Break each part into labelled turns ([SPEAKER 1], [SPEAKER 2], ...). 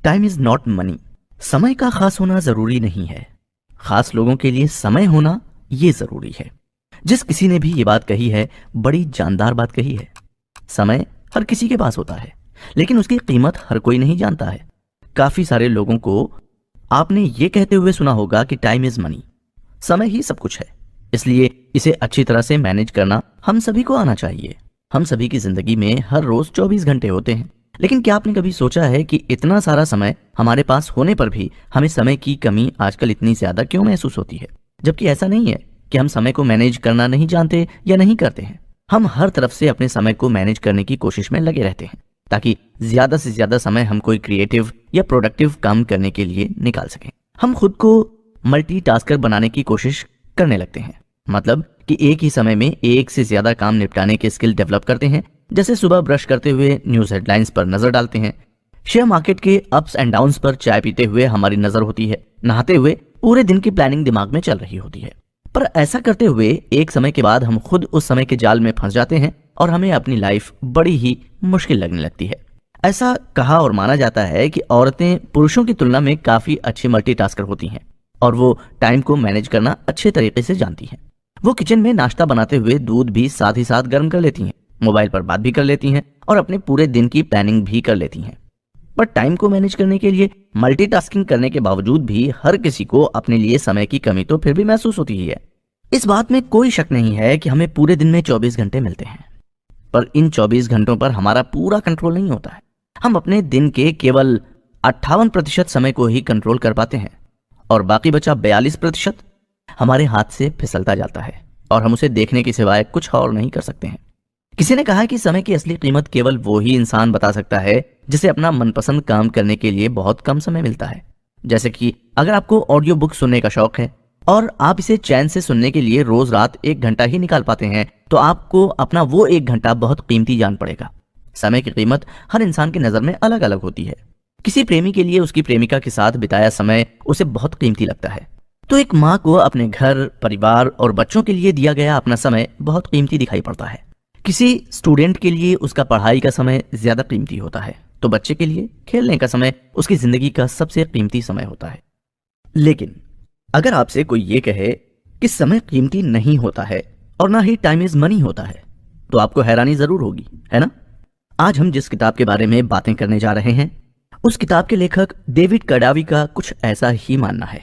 [SPEAKER 1] Time is not money. समय का खास होना जरूरी नहीं है, खास लोगों के लिए समय होना ये जरूरी है। जिस किसी ने भी ये बात कही है, बड़ी जानदार बात कही है। समय हर किसी के पास होता है, लेकिन उसकी कीमत हर कोई नहीं जानता है। काफी सारे लोगों को आपने ये कहते हुए सुना होगा कि टाइम इज मनी, समय ही सब कुछ है, इसलिए इसे अच्छी तरह से मैनेज करना हम सभी को आना चाहिए। हम सभी की जिंदगी में हर रोज 24 घंटे होते हैं, लेकिन क्या आपने कभी सोचा है कि इतना सारा समय हमारे पास होने पर भी हमें समय की कमी आजकल इतनी ज्यादा क्यों महसूस होती है? जबकि ऐसा नहीं है कि हम समय को मैनेज करना नहीं जानते या नहीं करते हैं। हम हर तरफ से अपने समय को मैनेज करने की कोशिश में लगे रहते हैं, ताकि ज्यादा से ज्यादा समय हम कोई क्रिएटिव या प्रोडक्टिव काम करने के लिए निकाल सकें। हम खुद को मल्टीटास्कर बनाने की कोशिश करने लगते हैं, मतलब कि एक ही समय में एक से ज्यादा काम निपटाने के स्किल डेवलप करते हैं। जैसे सुबह ब्रश करते हुए न्यूज हेडलाइंस पर नजर डालते हैं, शेयर मार्केट के अप्स एंड डाउन्स पर चाय पीते हुए हमारी नजर होती है, नहाते हुए पूरे दिन की प्लानिंग दिमाग में चल रही होती है। पर ऐसा करते हुए एक समय के बाद हम खुद उस समय के जाल में फंस जाते हैं और हमें अपनी लाइफ बड़ी ही मुश्किल लगने लगती है। ऐसा कहा और माना जाता है कि औरतें पुरुषों की तुलना में काफी अच्छी मल्टीटास्कर होती हैं और वो टाइम को मैनेज करना अच्छे तरीके से जानती हैं। वो किचन में नाश्ता बनाते हुए दूध भी साथ ही साथ गर्म कर लेती हैं, मोबाइल पर बात भी कर लेती हैं और अपने पूरे दिन की प्लानिंग भी कर लेती हैं। पर टाइम को मैनेज करने के लिए मल्टीटास्किंग करने के बावजूद भी हर किसी को अपने लिए समय की कमी तो फिर भी महसूस होती ही है। इस बात में कोई शक नहीं है कि हमें पूरे दिन में 24 घंटे मिलते हैं, पर इन 24 घंटों पर हमारा पूरा कंट्रोल नहीं होता है। हम अपने दिन के केवल 58% समय को ही कंट्रोल कर पाते हैं और बाकी बचा 42% हमारे हाथ से फिसलता जाता है और हम उसे देखने के सिवाय कुछ और नहीं कर सकते हैं। किसी ने कहा है कि समय की असली कीमत केवल वो ही इंसान बता सकता है जिसे अपना मनपसंद काम करने के लिए बहुत कम समय मिलता है। जैसे कि अगर आपको ऑडियो बुक सुनने का शौक है और आप इसे चैन से सुनने के लिए रोज रात 1 घंटा ही निकाल पाते हैं, तो आपको अपना वो 1 घंटा बहुत कीमती जान पड़ेगा। समय की कीमत हर इंसान की नजर में अलग अलग होती है। किसी प्रेमी के लिए उसकी प्रेमिका के साथ बिताया समय उसे बहुत कीमती लगता है, तो एक माँ को अपने घर, परिवार और बच्चों के लिए दिया गया अपना समय बहुत कीमती दिखाई पड़ता है। किसी स्टूडेंट के लिए उसका पढ़ाई का समय ज्यादा कीमती होता है, तो बच्चे के लिए खेलने का समय उसकी जिंदगी का सबसे कीमती समय होता है। लेकिन अगर आपसे कोई ये कहे कि समय कीमती नहीं होता है और ना ही टाइम इज मनी होता है, तो आपको हैरानी जरूर होगी, है ना? आज हम जिस किताब के बारे में बातें करने जा रहे हैं, उस किताब के लेखक डेविड कडावी का कुछ ऐसा ही मानना है।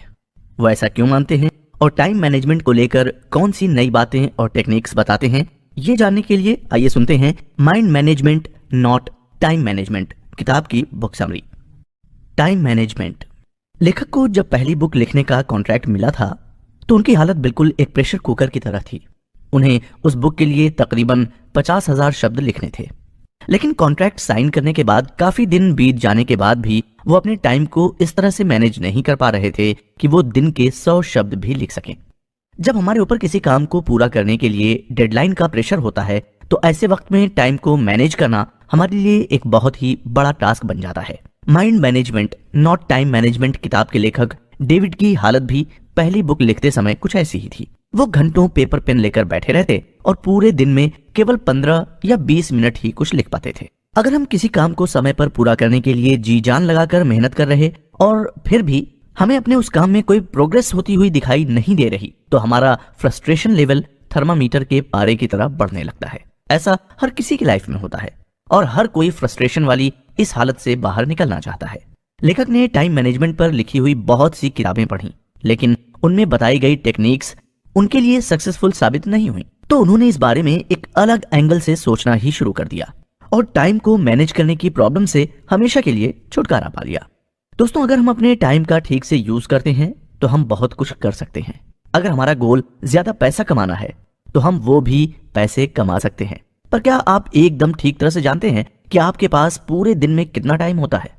[SPEAKER 1] वो ऐसा क्यों मानते हैं और टाइम मैनेजमेंट को लेकर कौन सी नई बातें और टेक्निक्स बताते हैं, ये जानने के लिए आइए सुनते हैं mind management not time management किताब की बुक समरी। Time management. लेखक को जब पहली बुक लिखने का कॉन्ट्रैक्ट मिला था तो उनकी हालत बिल्कुल एक प्रेशर कुकर की तरह थी। उन्हें उस बुक के लिए तकरीबन 50,000 शब्द लिखने थे, लेकिन कॉन्ट्रैक्ट साइन करने के बाद काफी दिन बीत जाने के बाद भी वो अपने टाइम को इस तरह से मैनेज नहीं कर पा रहे थे कि वो दिन के 100 शब्द भी लिख सकें। जब हमारे ऊपर किसी काम को पूरा करने के लिए डेडलाइन का प्रेशर होता है, तो ऐसे वक्त में टाइम को मैनेज करना हमारे लिए एक बहुत ही बड़ा टास्क बन जाता है। Mind management not time management किताब के लेखक डेविड की हालत भी पहली बुक लिखते समय कुछ ऐसी ही थी। वो घंटों पेपर पेन लेकर बैठे रहते और पूरे दिन में केवल 15 या 20 मिनट ही कुछ लिख पाते थे। अगर हम किसी काम को समय पर पूरा करने के लिए जी जान लगाकर मेहनत कर रहे और फिर भी हमें अपने उस काम में कोई प्रोग्रेस होती हुई दिखाई नहीं दे रही, तो हमारा फ्रस्ट्रेशन लेवल थर्मामीटर के पारे की तरह बढ़ने लगता है। ऐसा हर किसी की लाइफ में होता है और हर कोई फ्रस्ट्रेशन वाली इस हालत से बाहर निकलना चाहता है। लेखक ने टाइम मैनेजमेंट पर लिखी हुई बहुत सी किताबें पढ़ी, लेकिन उनमें बताई गई टेक्निक्स उनके लिए सक्सेसफुल साबित नहीं हुई, तो उन्होंने इस बारे में एक अलग एंगल से सोचना ही शुरू कर दिया और टाइम को मैनेज करने की प्रॉब्लम से हमेशा के लिए छुटकारा पा लिया। दोस्तों, अगर हम अपने टाइम का ठीक से यूज करते हैं तो हम बहुत कुछ कर सकते हैं। अगर हमारा गोल ज्यादा पैसा कमाना है तो हम वो भी पैसे कमा सकते हैं। पर क्या आप एकदम ठीक तरह से जानते हैं कि आपके पास पूरे दिन में कितना टाइम होता है?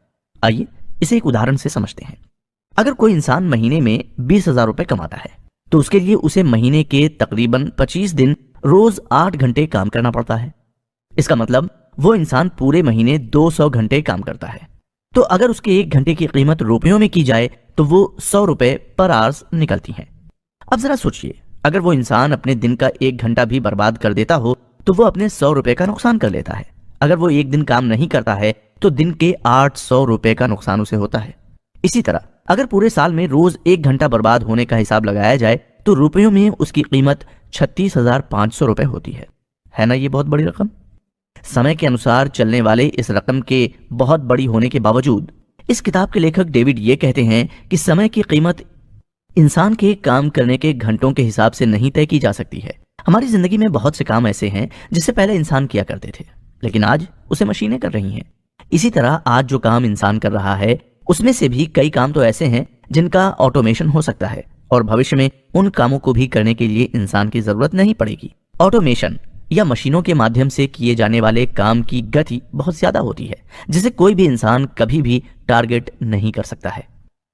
[SPEAKER 1] आइए इसे एक उदाहरण से समझते हैं। अगर कोई इंसान महीने में 20,000 रुपए कमाता है, तो उसके लिए उसे महीने के तकरीबन 25 दिन रोज 8 घंटे काम करना पड़ता है। इसका मतलब वो इंसान पूरे महीने 200 घंटे काम करता है। तो अगर उसके 1 घंटे की कीमत रुपयों में की जाए तो वो 100 रुपए पर आवर्स निकलती हैं। अब जरा सोचिए, अगर वो इंसान अपने दिन का 1 घंटा भी बर्बाद कर देता हो तो वो अपने 100 रुपए का नुकसान कर लेता है। अगर वो एक दिन काम नहीं करता है तो दिन के 800 रुपए का नुकसान उसे होता है। इसी तरह अगर पूरे साल में रोज 1 घंटा बर्बाद होने का हिसाब लगाया जाए तो रुपयों में उसकी कीमत 36,500 रुपए होती है ना? ये बहुत बड़ी रकम। समय के अनुसार चलने वाले इस रकम के बहुत बड़ी होने के बावजूद इस किताब के लेखक डेविड ये कहते हैं कि समय की कीमत इंसान के काम करने के घंटों के हिसाब से नहीं तय की जा सकती है। हमारी जिंदगी में बहुत से काम ऐसे हैं जिसे पहले इंसान किया करते थे, लेकिन आज उसे मशीनें कर रही हैं। इसी तरह आज जो काम इंसान कर रहा है उसमें से भी कई काम तो ऐसे हैं जिनका ऑटोमेशन हो सकता है और भविष्य में उन कामों को भी करने के लिए इंसान की जरूरत नहीं पड़ेगी। ऑटोमेशन या मशीनों के माध्यम से किए जाने वाले काम की गति बहुत ज्यादा होती है जिसे कोई भी इंसान कभी भी टारगेट नहीं कर सकता है।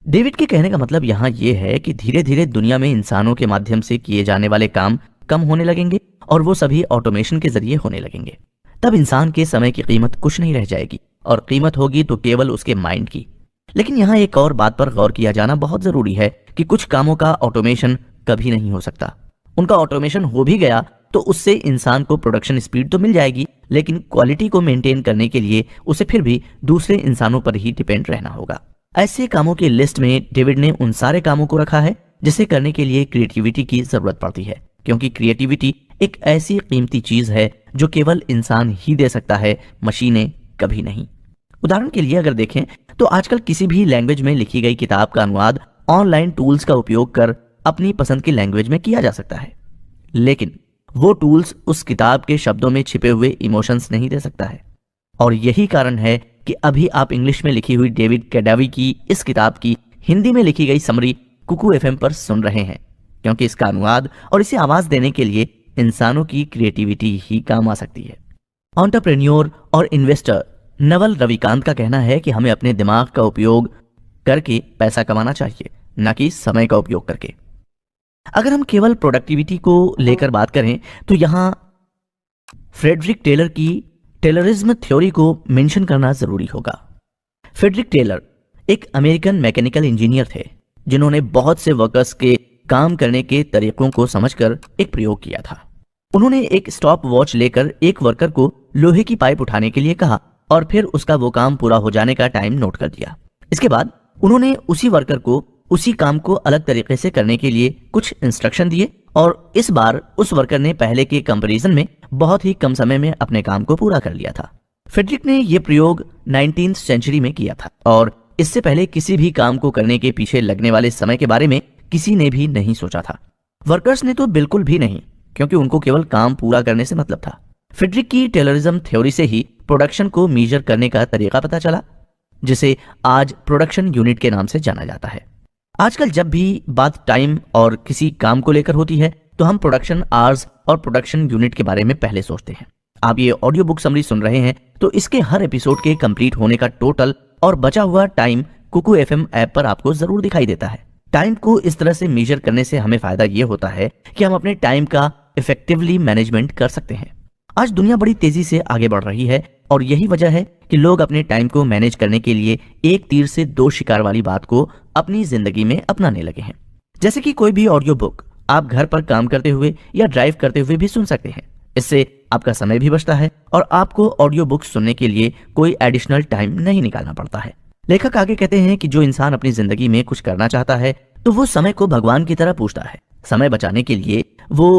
[SPEAKER 1] डेविड के कहने का मतलब यहाँ यह है कि धीरे धीरे दुनिया में इंसानों के माध्यम से किए जाने वाले काम कम होने लगेंगे और वो सभी ऑटोमेशन के जरिए होने लगेंगे। तब इंसान के समय की कीमत कुछ नहीं रह जाएगी और कीमत होगी तो केवल उसके माइंड की। लेकिन यहाँ एक और बात पर गौर किया जाना बहुत जरूरी है कि कुछ कामों का ऑटोमेशन कभी नहीं हो सकता। उनका ऑटोमेशन हो भी गया तो उससे इंसान को प्रोडक्शन स्पीड तो मिल जाएगी, लेकिन क्वालिटी को मेंटेन करने के लिए उसे फिर भी दूसरे इंसानों पर ही डिपेंड रहना होगा। ऐसे कामों की लिस्ट में डेविड ने उन सारे कामों को रखा है जिसे करने के लिए क्रिएटिविटी की जरूरत पड़ती है, क्योंकि क्रिएटिविटी एक ऐसी कीमती चीज है जो केवल इंसान ही दे सकता है, मशीनें कभी नहीं। उदाहरण के लिए अगर देखें तो आजकल किसी भी लैंग्वेज में लिखी गई किताब का अनुवाद ऑनलाइन टूल्स का उपयोग कर अपनी पसंद की लैंग्वेज में किया जा सकता है, लेकिन वो टूल्स उस किताब के शब्दों में छिपे हुए इमोशंस नहीं दे सकता है। और यही कारण है कि अभी आप इंग्लिश में लिखी हुई डेविड कैडावी की इस किताब की हिंदी में लिखी गई समरी कुकू एफएम पर सुन रहे हैं, क्योंकि इसका अनुवाद और इसे आवाज देने के लिए इंसानों की क्रिएटिविटी ही काम आ सकती है। एंटरप्रेन्योर और इन्वेस्टर नवल रविकांत का कहना है कि हमें अपने दिमाग का उपयोग करके पैसा कमाना चाहिए, न कि समय का उपयोग करके। अगर हम केवल प्रोडक्टिविटी को लेकर बात करें तो यहां फ्रेडरिक टेलर की टेलरिज्म थ्योरी को मेंशन करना जरूरी होगा। फ्रेडरिक टेलर एक अमेरिकन मैकेनिकल इंजीनियर थे जिन्होंने बहुत से वर्कर्स के काम करने के तरीकों को समझकर एक प्रयोग किया था। उन्होंने एक स्टॉप वॉच लेकर एक वर्कर को लोहे की पाइप उठाने के लिए कहा और फिर उसका वो काम पूरा हो जाने का टाइम नोट कर दिया। इसके बाद उन्होंने उसी वर्कर को उसी काम को अलग तरीके से करने के लिए कुछ इंस्ट्रक्शन दिए और इस बार उस वर्कर ने पहले के कंपैरिजन में बहुत ही कम समय में अपने काम को पूरा कर लिया था। फ्रेडरिक ने यह प्रयोग 19th सेंचुरी में किया था और इससे पहले किसी भी काम को करने के पीछे लगने वाले समय के बारे में किसी ने भी नहीं सोचा था। वर्कर्स ने तो बिल्कुल भी नहीं, क्योंकि उनको केवल काम पूरा करने से मतलब था। फ्रेडरिक की टेलरिज्म थ्योरी से ही प्रोडक्शन को मेजर करने का तरीका पता चला, जिसे आज प्रोडक्शन यूनिट के नाम से जाना जाता है। आजकल जब भी बात टाइम और किसी काम को लेकर होती है तो हम प्रोडक्शन आवर्स और प्रोडक्शन यूनिट के बारे में पहले सोचते हैं। आप ये ऑडियो बुक समरी सुन रहे हैं तो इसके हर एपिसोड के कंप्लीट होने का टोटल और बचा हुआ टाइम कुकू एफएम ऐप पर आपको जरूर दिखाई देता है। टाइम को इस तरह से मेजर करने से हमें फायदा ये होता है कि हम अपने टाइम का इफेक्टिवली मैनेजमेंट कर सकते हैं। आज दुनिया बड़ी तेजी से आगे बढ़ रही है और यही वजह है कि लोग अपने टाइम को मैनेज करने के लिए एक तीर से दो शिकार वाली बात को अपनी जिंदगी में अपनाने लगे हैं। जैसे कि कोई भी ऑडियो बुक आप घर पर काम करते हुए या ड्राइव करते हुए भी सुन सकते हैं। इससे आपका समय भी बचता है और आपको ऑडियो बुक सुनने के लिए कोई एडिशनल टाइम नहीं निकालना पड़ता है। लेखक आगे कहते हैं कि जो इंसान अपनी जिंदगी में कुछ करना चाहता है तो वो समय को भगवान की तरह पूछता है। समय बचाने के लिए वो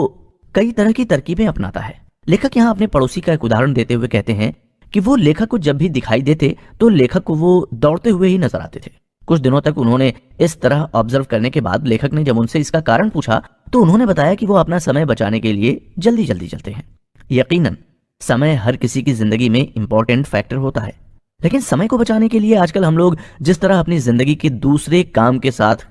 [SPEAKER 1] कई तरह की तरकीबें अपनाता है। लेखक यहाँ अपने पड़ोसी का एक उदाहरण देते हुए कहते हैं कि वो लेखक को जब भी दिखाई देते तो लेखक को वो दौड़ते हुए ही नजर आते थे। कुछ दिनों तक उन्होंने इस तरह ऑब्जर्व करने के बाद लेखक ने जब उनसे इसका कारण पूछा तो उन्होंने बताया कि वो अपना समय बचाने के लिए जल्दी जल्दी चलते हैं। यकीनन समय हर किसी की जिंदगी में इंपॉर्टेंट फैक्टर होता है, लेकिन समय को बचाने के लिए आजकल हम लोग जिस तरह अपनी जिंदगी के दूसरे काम के साथ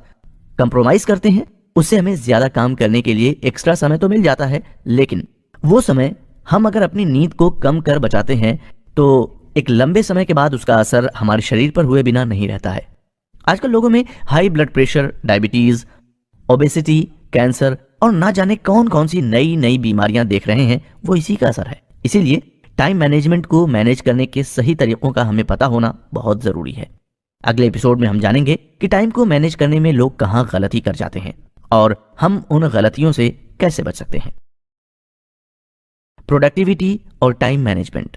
[SPEAKER 1] कंप्रोमाइज करते हैं उससे हमें ज्यादा काम करने के लिए एक्स्ट्रा समय तो मिल जाता है, लेकिन वो समय हम अगर अपनी नींद को कम कर बचाते हैं तो एक लंबे समय के बाद उसका असर हमारे शरीर पर हुए बिना नहीं रहता है। आजकल लोगों में high blood pressure, diabetes, obesity, cancer और ना जाने कौन कौन सी नई नई बीमारियां देख रहे हैं, वो इसी का असर है। इसीलिए टाइम मैनेजमेंट को मैनेज करने के सही तरीकों का हमें पता होना बहुत जरूरी है। अगले एपिसोड में हम जानेंगे कि टाइम को मैनेज करने में लोग कहां गलती कर जाते हैं और हम उन गलतियों से कैसे बच सकते हैं। प्रोडक्टिविटी और टाइम मैनेजमेंट।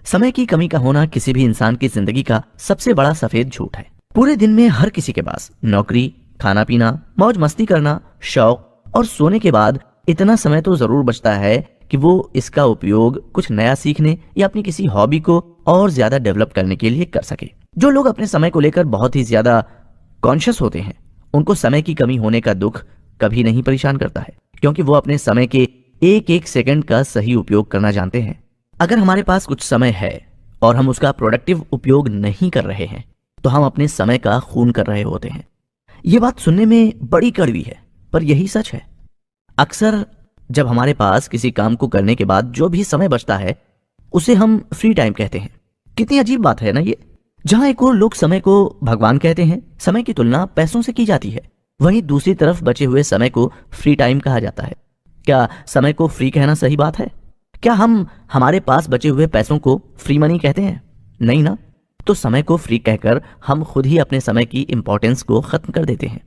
[SPEAKER 1] समय की कमी का होना किसी भी इंसान की जिंदगी का सबसे बड़ा सफेद झूठ है। पूरे दिन में हर किसी के पास नौकरी, खाना पीना, मौज मस्ती करना, शौक और सोने के बाद इतना समय तो जरूर बचता है कि वो इसका उपयोग कुछ नया सीखने या अपनी किसी हॉबी को और ज्यादा डेवलप करने के लिए कर सके। जो लोग अपने समय को लेकर बहुत ही ज्यादा कॉन्शियस होते हैं, उनको समय की कमी होने का दुख कभी नहीं परेशान करता है, क्योंकि वो अपने समय के एक एक सेकंड का सही उपयोग करना जानते हैं। अगर हमारे पास कुछ समय है और हम उसका प्रोडक्टिव उपयोग नहीं कर रहे हैं, तो हम अपने समय का खून कर रहे होते हैं। ये बात सुनने में बड़ी कड़वी है, पर यही सच है। अक्सर जब हमारे पास किसी काम को करने के बाद जो भी समय बचता है, उसे हम फ्री टाइम कहते हैं। कितनी अजीब बात है ना ये। जहां एक और लोग समय को भगवान कहते हैं, समय की तुलना पैसों से की जाती है, वहीं दूसरी तरफ बचे हुए समय को फ्री टाइम कहा जाता है। क्या समय को फ्री कहना सही बात है? क्या हम हमारे पास बचे हुए पैसों को फ्री मनी कहते हैं? नहीं ना। तो समय को फ्री कहकर हम खुद ही अपने समय की इंपॉर्टेंस को खत्म कर देते हैं।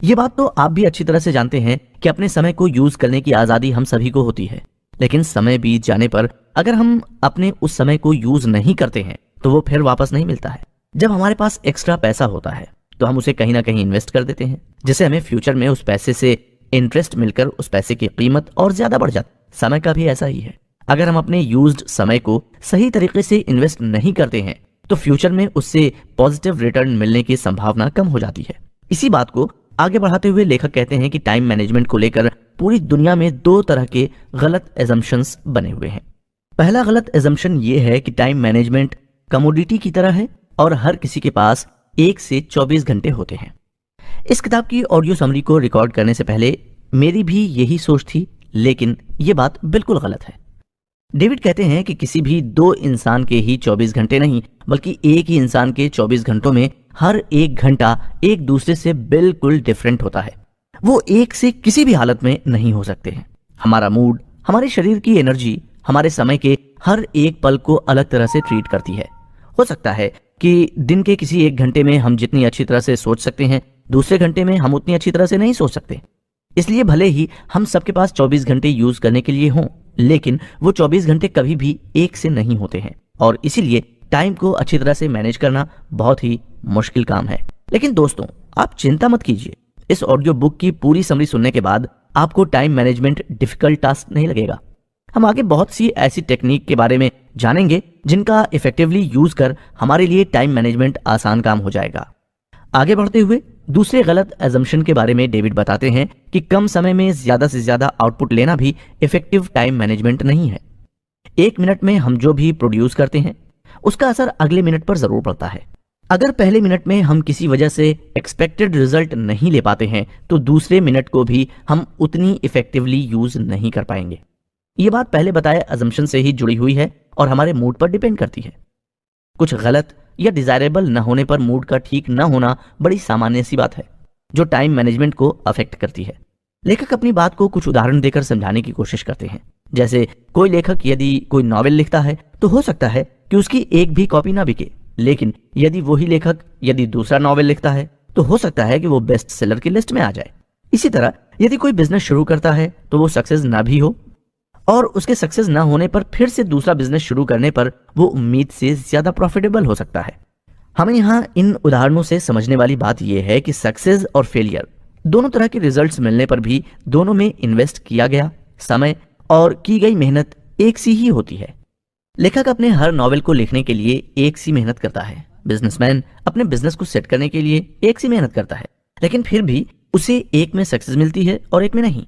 [SPEAKER 1] ये बात तो आप भी अच्छी तरह से जानते हैं कि अपने समय को यूज करने की आजादी हम सभी को होती है, लेकिन समय बीत जाने पर अगर हम अपने उस समय को यूज नहीं करते हैं तो वो फिर वापस नहीं मिलता है। जब हमारे पास एक्स्ट्रा पैसा होता है तो हम उसे कहीं ना कहीं इन्वेस्ट कर देते हैं, जिससे हमें फ्यूचर में उस पैसे से इंटरेस्ट मिलकर उस पैसे की कीमत और ज्यादा बढ़ जाती। समय का भी ऐसा ही है। अगर हम अपने यूज्ड समय को सही तरीके से इन्वेस्ट नहीं करते हैं तो फ्यूचर में उससे पॉजिटिव रिटर्न मिलने की संभावना कम हो जाती है। इसी बात को आगे बढ़ाते हुए लेखक कहते हैं कि टाइम मैनेजमेंट को लेकर पूरी दुनिया में दो तरह के गलत एजम्पशंस बने हुए हैं। पहला गलत एजम्पशन ये है कि टाइम मैनेजमेंट कमोडिटी की तरह है और हर किसी के पास 1 से 24 घंटे होते हैं। इस किताब की ऑडियो समरी को रिकॉर्ड करने से पहले मेरी भी यही सोच थी, लेकिन यह बात बिल्कुल गलत है। डेविड कहते हैं कि किसी भी दो इंसान के ही 24 घंटे नहीं, बल्कि एक ही इंसान के 24 घंटों में हर एक घंटा एक दूसरे से बिल्कुल डिफरेंट होता है। वो एक से किसी भी हालत में नहीं हो सकते हैं। हमारा मूड, हमारे शरीर की एनर्जी हमारे समय के हर एक पल को अलग तरह से ट्रीट करती है। हो सकता है कि दिन के किसी एक घंटे में हम जितनी अच्छी तरह से सोच सकते हैं, दूसरे घंटे में हम उतनी अच्छी तरह से नहीं सोच सकते। इसलिए भले ही हम सबके पास 24 घंटे यूज करने के लिए हों, लेकिन वो 24 घंटे कभी भी एक से नहीं होते हैं और इसीलिए टाइम को अच्छी तरह से मैनेज करना बहुत ही मुश्किल काम है। लेकिन दोस्तों, आप चिंता मत कीजिए। इस ऑडियो बुक की पूरी समरी सुनने के बाद आपको टाइम मैनेजमेंट डिफिकल्ट टास्क नहीं लगेगा। हम आगे बहुत सी ऐसी टेक्निक के बारे में जानेंगे जिनका इफेक्टिवली यूज कर हमारे लिए टाइम मैनेजमेंट आसान काम हो जाएगा। आगे बढ़ते हुए दूसरे गलत एजम्पशन के बारे में डेविड बताते हैं कि कम समय में ज्यादा से ज्यादा आउटपुट लेना भी इफेक्टिव टाइम मैनेजमेंट नहीं है। 1 मिनट में हम जो भी प्रोड्यूस करते हैं उसका असर अगले मिनट पर जरूर पड़ता है। अगर पहले मिनट में हम किसी वजह से एक्सपेक्टेड रिजल्ट नहीं ले पाते हैं तो दूसरे मिनट को भी हम उतनी इफेक्टिवली यूज नहीं कर पाएंगे। ये बात पहले बताए अजम्पशन से ही जुड़ी हुई है और हमारे मूड पर डिपेंड करती है। कुछ गलत या डिजायरेबल न होने पर मूड का ठीक न होना बड़ी सामान्य सी बात है जो टाइम मैनेजमेंट को अफेक्ट करती है। लेखक अपनी बात को कुछ उदाहरण देकर समझाने की कोशिश करते हैं। जैसे कोई लेखक यदि कोई नॉवेल लिखता है तो हो सकता है कि उसकी एक भी कॉपी ना बिके, लेकिन यदि वही लेखक यदि दूसरा नॉवेल लिखता है तो हो सकता है कि वो बेस्ट सेलर की लिस्ट में आ जाए। इसी तरह यदि कोई बिजनेस शुरू करता है तो वो सक्सेस ना भी हो और उसके सक्सेस ना होने पर फिर से दूसरा बिजनेस शुरू करने पर वो उम्मीद से ज्यादा प्रॉफिटेबल हो सकता है। हमें यहाँ इन उदाहरणों से समझने वाली बात यह है कि सक्सेस और फेलियर दोनों तरह के रिजल्ट्स मिलने पर भी दोनों में इन्वेस्ट किया गया समय और की गई मेहनत एक सी ही होती है। लेखक अपने हर नॉवेल को लिखने के लिए एक सी मेहनत करता है। बिजनेसमैन अपने बिजनेस को सेट करने के लिए एक सी मेहनत करता है, लेकिन फिर भी उसे एक में सक्सेस मिलती है और एक में नहीं।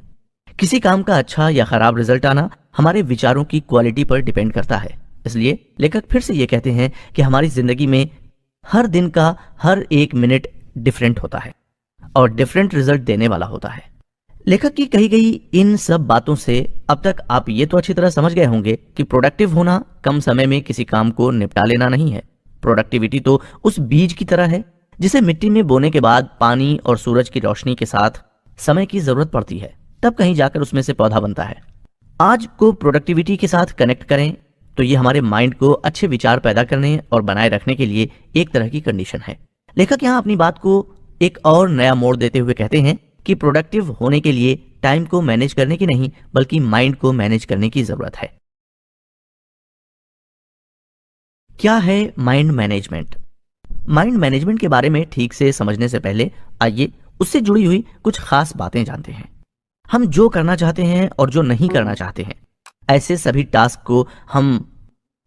[SPEAKER 1] किसी काम का अच्छा या खराब रिजल्ट आना हमारे विचारों की क्वालिटी पर डिपेंड करता है। इसलिए लेखक फिर से ये कहते हैं कि हमारी जिंदगी में हर दिन का हर एक मिनट डिफरेंट होता है और डिफरेंट रिजल्ट देने वाला होता है। लेखक की कही गई इन सब बातों से अब तक आप ये तो अच्छी तरह समझ गए होंगे कि प्रोडक्टिव होना कम समय में किसी काम को निपटा लेना नहीं है। प्रोडक्टिविटी तो उस बीज की तरह है जिसे मिट्टी में बोने के बाद पानी और सूरज की रोशनी के साथ समय की जरूरत पड़ती है, तब कहीं जाकर उसमें से पौधा बनता है। आज को प्रोडक्टिविटी के साथ कनेक्ट करें तो ये हमारे माइंड को अच्छे विचार पैदा करने और बनाए रखने के लिए एक तरह की कंडीशन है। लेखक यहाँ अपनी बात को एक और नया मोड़ देते हुए कहते हैं कि प्रोडक्टिव होने के लिए टाइम को मैनेज करने की नहीं बल्कि माइंड को मैनेज करने की जरूरत है। क्या है माइंड मैनेजमेंट? माइंड मैनेजमेंट के बारे में ठीक से समझने से पहले आइए उससे जुड़ी हुई कुछ खास बातें जानते हैं। हम जो करना चाहते हैं और जो नहीं करना चाहते हैं, ऐसे सभी टास्क को हम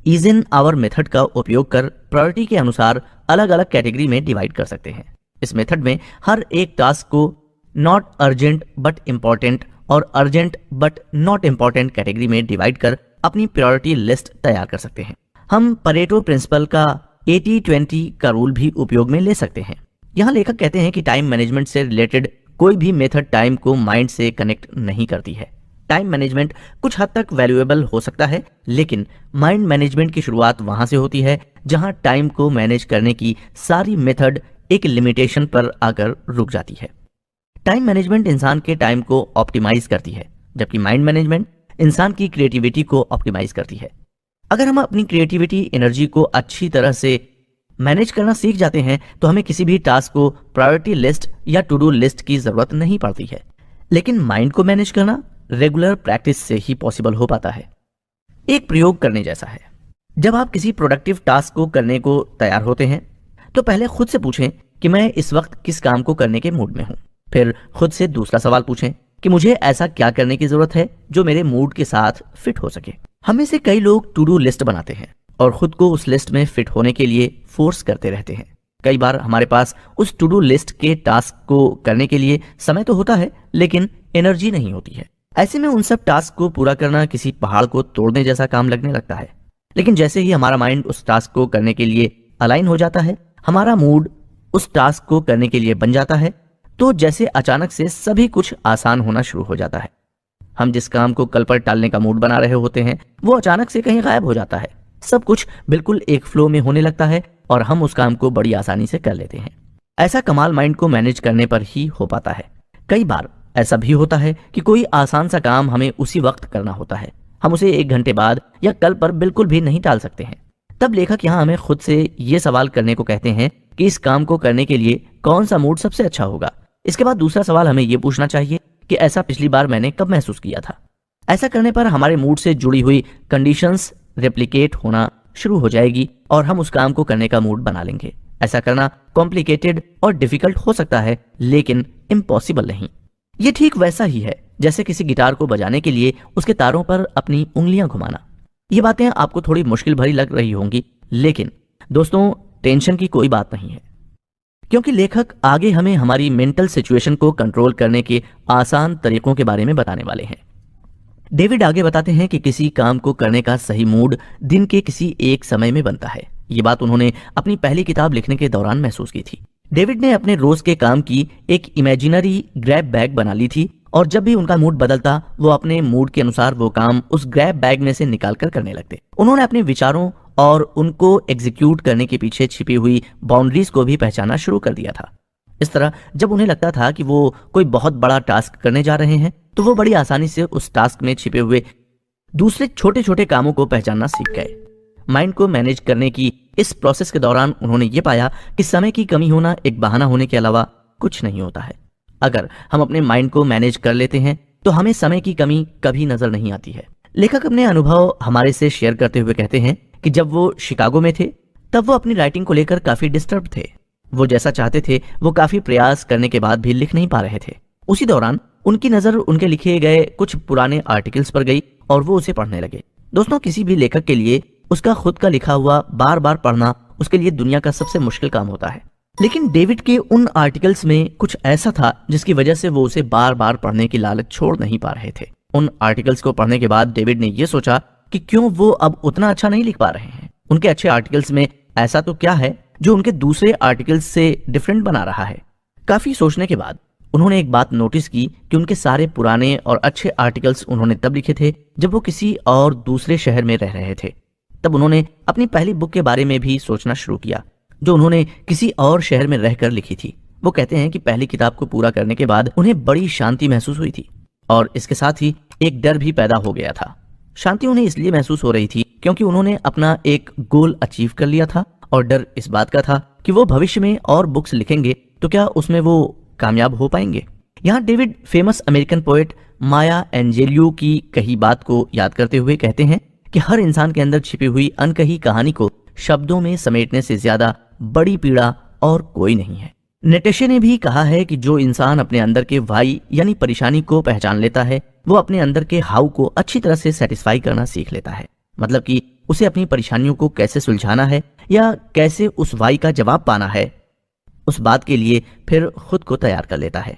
[SPEAKER 1] ईजन आवर मेथड का उपयोग कर प्रायोरिटी के अनुसार अलग अलग कैटेगरी में डिवाइड कर सकते हैं। इस मेथड में हर एक टास्क को नॉट अर्जेंट बट इंपॉर्टेंट और urgent but not important category में डिवाइड कर अपनी प्रायोरिटी लिस्ट तैयार कर सकते हैं। हम परेटो प्रिंसिपल का 80-20 का रूल भी उपयोग में ले सकते हैं। यहाँ लेखक कहते हैं कि टाइम मैनेजमेंट से रिलेटेड कोई भी मेथड टाइम को माइंड से कनेक्ट नहीं करती है। टाइम मैनेजमेंट कुछ हद तक वैल्यूएबल हो सकता है, लेकिन माइंड मैनेजमेंट की शुरुआत वहां से होती है जहां टाइम को मैनेज करने की सारी मेथड एक लिमिटेशन पर आकर रुक जाती है। टाइम मैनेजमेंट इंसान के टाइम को ऑप्टिमाइज करती है, जबकि माइंड मैनेजमेंट इंसान की क्रिएटिविटी को ऑप्टिमाइज करती है। अगर हम अपनी क्रिएटिविटी एनर्जी को अच्छी तरह से मैनेज करना सीख जाते हैं तो हमें किसी भी टास्क को प्रायोरिटी लिस्ट या टू डू लिस्ट की जरूरत नहीं पड़ती है। लेकिन माइंड को मैनेज करना रेगुलर प्रैक्टिस से ही पॉसिबल हो पाता है। एक प्रयोग करने जैसा है। जब आप किसी प्रोडक्टिव टास्क को करने को तैयार होते हैं तो पहले खुद से पूछें कि मैं इस वक्त किस काम को करने के मूड में हूं। फिर खुद से दूसरा सवाल पूछें कि मुझे ऐसा क्या करने की जरूरत है जो मेरे मूड के साथ फिट हो सके। हम में से कई लोग टू डू लिस्ट बनाते हैं और खुद को उस लिस्ट में फिट होने के लिए फोर्स करते रहते हैं। कई बार हमारे पास उस टू डू लिस्ट के टास्क को करने के लिए समय तो होता है, लेकिन एनर्जी नहीं होती है। ऐसे में उन सब टास्क को पूरा करना किसी पहाड़ को तोड़ने जैसा काम लगने लगता है। लेकिन जैसे ही हमारा माइंड उस टास्क को करने के लिए अलाइन हो जाता है, हमारा मूड उस टास्क को करने के लिए बन जाता है, तो जैसे अचानक से सभी कुछ आसान होना शुरू हो जाता है। हम जिस काम को कल पर टालने का मूड बना रहे होते हैं वो अचानक से कहीं गायब हो जाता है। सब कुछ बिल्कुल एक फ्लो में होने लगता है और हम उस काम को बड़ी आसानी से कर लेते हैं। ऐसा कमाल माइंड को मैनेज करने पर ही हो पाता है। कई बार ऐसा भी होता है कि कोई आसान सा काम हमें उसी वक्त करना होता है। हम उसे 1 घंटे बाद या कल पर बिल्कुल भी नहीं टाल सकते हैं। तब लेखक यहाँ हमें खुद से ये सवाल करने को कहते हैं कि इस काम को करने के लिए कौन सा मूड सबसे अच्छा होगा। इसके बाद दूसरा सवाल हमें ये पूछना चाहिए कि ऐसा पिछली बार मैंने कब महसूस किया था। ऐसा करने पर हमारे मूड से जुड़ी हुई कंडीशंस रेप्लिकेट होना शुरू हो जाएगी और हम उस काम को करने का मूड बना लेंगे। ऐसा करना कॉम्प्लिकेटेड और डिफिकल्ट हो सकता है, लेकिन इम्पॉसिबल नहीं। ये ठीक वैसा ही है जैसे किसी गिटार को बजाने के लिए उसके तारों पर अपनी उंगलियां घुमाना। ये बातें आपको थोड़ी मुश्किल भरी लग रही होंगी, लेकिन दोस्तों टेंशन की कोई बात नहीं है, क्योंकि लेखक आगे हमें हमारी मेंटल सिचुएशन को कंट्रोल करने के आसान तरीकों के बारे में बताने वाले हैं। डेविड आगे बताते हैं कि किसी काम को करने का सही मूड दिन के किसी एक समय में बनता है। ये बात उन्होंने अपनी पहली किताब लिखने के दौरान महसूस की थी। डेविड ने अपने रोज के काम की एक इमेजिनरी ग्रैब बैग बना ली थी और जब भी उनका मूड बदलता वो अपने मूड के अनुसार वो काम उस ग्रैब बैग में से निकालकर करने लगते। उन्होंने अपने विचारों और उनको एग्जीक्यूट करने के पीछे छिपी हुई बाउंड्रीज को भी पहचानना शुरू कर दिया था। इस तरह जब उन्हें लगता था कि वो कोई बहुत बड़ा टास्क करने जा रहे हैं तो वो बड़ी आसानी से उस टास्क में छिपे हुए दूसरे छोटे छोटे कामों को पहचानना सीख गए। माइंड को मैनेज करने की इस प्रोसेस के दौरान उन्होंने ये पाया कि समय की कमी होना एक बहाना होने के अलावा कुछ नहीं होता है। अगर हम अपने माइंड को मैनेज कर लेते हैं तो हमें समय की कमी कभी नजर नहीं आती है। लेखक अपने अनुभव हमारे से शेयर करते हुए कहते हैं कि जब वो शिकागो में थे तब वो अपनी राइटिंग को लेकर काफी डिस्टर्ब थे। वो जैसा चाहते थे वो काफी प्रयास करने के बाद भी लिख नहीं पा रहे थे। उसी दौरान उनकी नजर उनके लिखे गए कुछ पुराने आर्टिकल्स पर गई और वो उसे पढ़ने लगे। दोस्तों, किसी भी लेखक के लिए उसका खुद का लिखा हुआ बार बार पढ़ना उसके लिए दुनिया का सबसे मुश्किल काम होता है। लेकिन डेविड के उन आर्टिकल्स में कुछ ऐसा था जिसकी वजह से वो उसे बार बार पढ़ने की लालच छोड़ नहीं पा रहे थे। उन आर्टिकल्स को पढ़ने के बाद डेविड ने यह सोचा कि क्यों वो अब उतना अच्छा नहीं लिख पा रहे हैं। उनके अच्छे आर्टिकल्स में ऐसा तो क्या है जो उनके दूसरे आर्टिकल्स से डिफरेंट बना रहा है। काफी सोचने के बाद उन्होंने एक बात नोटिस की कि उनके सारे पुराने और अच्छे आर्टिकल्स उन्होंने तब लिखे थे जब वो किसी और दूसरे शहर में रह रहे थे। तब उन्होंने अपनी पहली बुक के बारे में भी सोचना शुरू किया जो उन्होंने किसी और शहर में रहकर लिखी थी। वो कहते हैं कि पहली किताब को पूरा करने के बाद उन्हें बड़ी शांति महसूस हुई थी और इसके साथ ही एक डर भी पैदा हो गया था। शांति उन्हें इसलिए महसूस हो रही थी क्योंकि उन्होंने अपना एक गोल अचीव कर लिया था और डर इस बात का था कि वो भविष्य में और बुक्स लिखेंगे तो क्या उसमें वो कामयाब हो पाएंगे। यहाँ डेविड फेमस अमेरिकन पोएट माया एंजेलियो की कही बात को याद करते हुए कहते हैं कि हर इंसान के अंदर छिपी हुई अनकही कहानी को शब्दों में समेटने से ज्यादा बड़ी पीड़ा और कोई नहीं है। नेटेशे ने भी कहा है कि जो इंसान अपने अंदर के वाई यानी परेशानी को पहचान लेता है, वो अपने अंदर के हाउ को अच्छी तरह से सेटिस्फाई करना सीख लेता है। मतलब कि उसे अपनी परेशानियों को कैसे सुलझाना है या कैसे उस वाई का जवाब पाना है, उस बात के लिए फिर खुद को तैयार कर लेता है।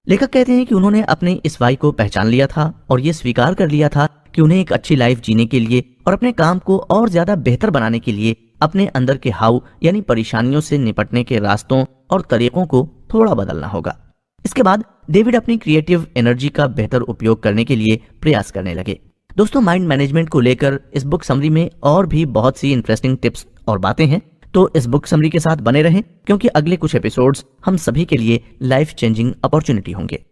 [SPEAKER 1] लेखक कहते हैं कि उन्होंने अपने इस वाई को पहचान लिया था और ये स्वीकार कर लिया था कि उन्हें एक अच्छी लाइफ जीने के लिए और अपने काम को और ज्यादा बेहतर बनाने के लिए अपने अंदर के हाउ यानी परेशानियों से निपटने के रास्तों और तरीकों को थोड़ा बदलना होगा। इसके बाद डेविड अपनी क्रिएटिव एनर्जी का बेहतर उपयोग करने के लिए प्रयास करने लगे। दोस्तों, माइंड मैनेजमेंट को लेकर इस बुक समरी में और भी बहुत सी इंटरेस्टिंग टिप्स और बातें हैं, तो इस बुक समरी के साथ बने रहें क्योंकि अगले कुछ एपिसोड्स हम सभी के लिए लाइफ चेंजिंग अपॉर्चुनिटी होंगे।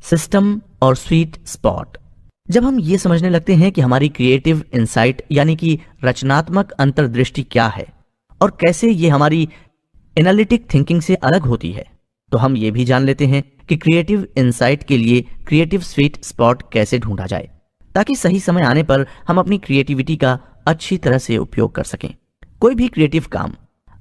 [SPEAKER 1] सिस्टम और स्वीट स्पॉट। जब हम ये समझने लगते हैं कि हमारी क्रिएटिव इंसाइट यानी कि रचनात्मक अंतर्दृष्टि क्या है और कैसे ये हमारी एनालिटिक थिंकिंग से अलग होती है, तो हम ये भी जान लेते हैं कि क्रिएटिव इंसाइट के लिए क्रिएटिव स्वीट स्पॉट कैसे ढूंढा जाए ताकि सही समय आने पर हम अपनी क्रिएटिविटी का अच्छी तरह से उपयोग कर सकें। कोई भी क्रिएटिव काम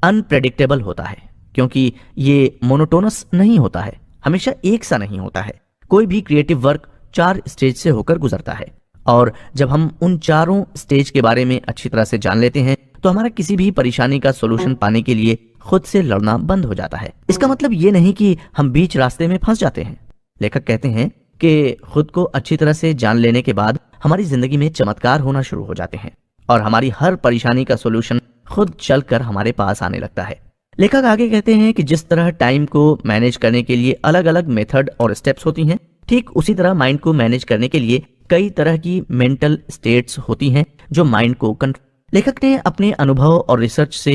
[SPEAKER 1] अनप्रेडिक्टेबल होता है क्योंकि ये मोनोटोनस नहीं होता है, हमेशा एक सा नहीं होता है। कोई भी क्रिएटिव वर्क 4 स्टेज से होकर गुजरता है और जब हम उन चारों स्टेज के बारे में अच्छी तरह से जान लेते हैं तो हमारा किसी भी परेशानी का सॉल्यूशन पाने के लिए खुद से लड़ना बंद हो जाता है। इसका मतलब ये नहीं कि हम बीच रास्ते में फंस जाते हैं। लेखक कहते हैं कि खुद को अच्छी तरह से जान लेने के बाद हमारी जिंदगी में चमत्कार होना शुरू हो जाते हैं और हमारी हर परेशानी का सॉल्यूशन खुद चलकर हमारे पास आने लगता है। लेखक आगे कहते हैं कि जिस तरह टाइम को मैनेज करने के लिए अलग अलग मेथड और स्टेप्स होती हैं, ठीक उसी तरह माइंड को मैनेज करने के लिए कई तरह की मेंटल स्टेट्स होती हैं जो माइंड को लेखक ने अपने अनुभव और रिसर्च से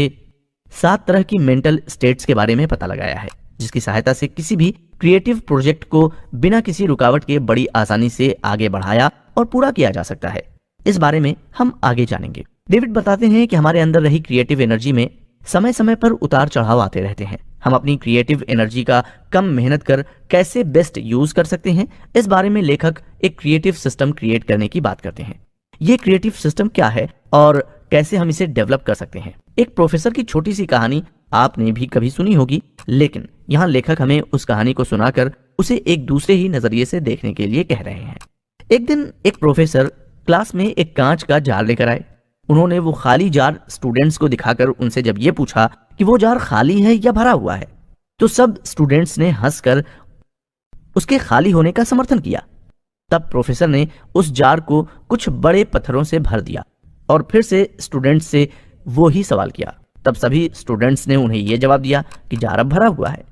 [SPEAKER 1] 7 तरह की मेंटल स्टेट्स के बारे में पता लगाया है, जिसकी सहायता से किसी भी क्रिएटिव प्रोजेक्ट को बिना किसी रुकावट के बड़ी आसानी से आगे बढ़ाया और पूरा किया जा सकता है। इस बारे में हम आगे जानेंगे। डेविड बताते हैं कि हमारे अंदर रही क्रिएटिव एनर्जी में समय समय पर उतार चढ़ाव आते रहते हैं। हम अपनी क्रिएटिव एनर्जी का कम मेहनत कर कैसे बेस्ट यूज कर सकते हैं, इस बारे में लेखक एक क्रिएटिव सिस्टम क्रिएट करने की बात करते हैं। ये क्रिएटिव सिस्टम क्या है और कैसे हम इसे डेवलप कर सकते हैं। एक प्रोफेसर की छोटी सी कहानी आपने भी कभी सुनी होगी, लेकिन यहाँ लेखक हमें उस कहानी को सुनाकर उसे एक दूसरे ही नजरिए से देखने के लिए कह रहे हैं। एक दिन एक प्रोफेसर क्लास में एक कांच का जार लेकर आए। उन्होंने वो खाली जार स्टूडेंट्स को दिखाकर उनसे जब ये पूछा कि वो जार खाली है या भरा हुआ है, तो सब स्टूडेंट्स ने हंसकर उसके खाली होने का समर्थन किया। तब प्रोफेसर ने उस जार को कुछ बड़े पत्थरों से भर दिया और फिर से स्टूडेंट्स से वो ही सवाल किया। तब सभी स्टूडेंट्स ने उन्हें यह जवाब दिया कि जार अब भरा हुआ है।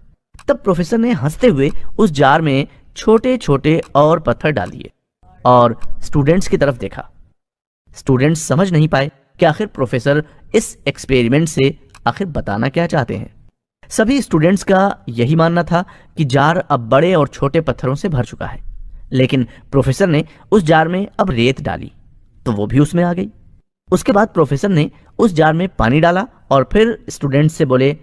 [SPEAKER 1] तब प्रोफेसर ने हंसते हुए उस जार में छोटे छोटे और पत्थर डाल दिए और स्टूडेंट्स की तरफ देखा। स्टूडेंट्स समझ नहीं पाए कि आखिर प्रोफेसर इस एक्सपेरिमेंट से आखिर बताना क्या चाहते हैं। सभी स्टूडेंट्स का यही मानना था कि जार अब बड़े और छोटे पत्थरों से भर चुका है, लेकिन प्रोफेसर ने उस जार में अब रेत डाली तो वो भी उसमें आ गई। उसके बाद प्रोफेसर ने उस जार में पानी डाला और फिर स्टूडेंट्स से बोले,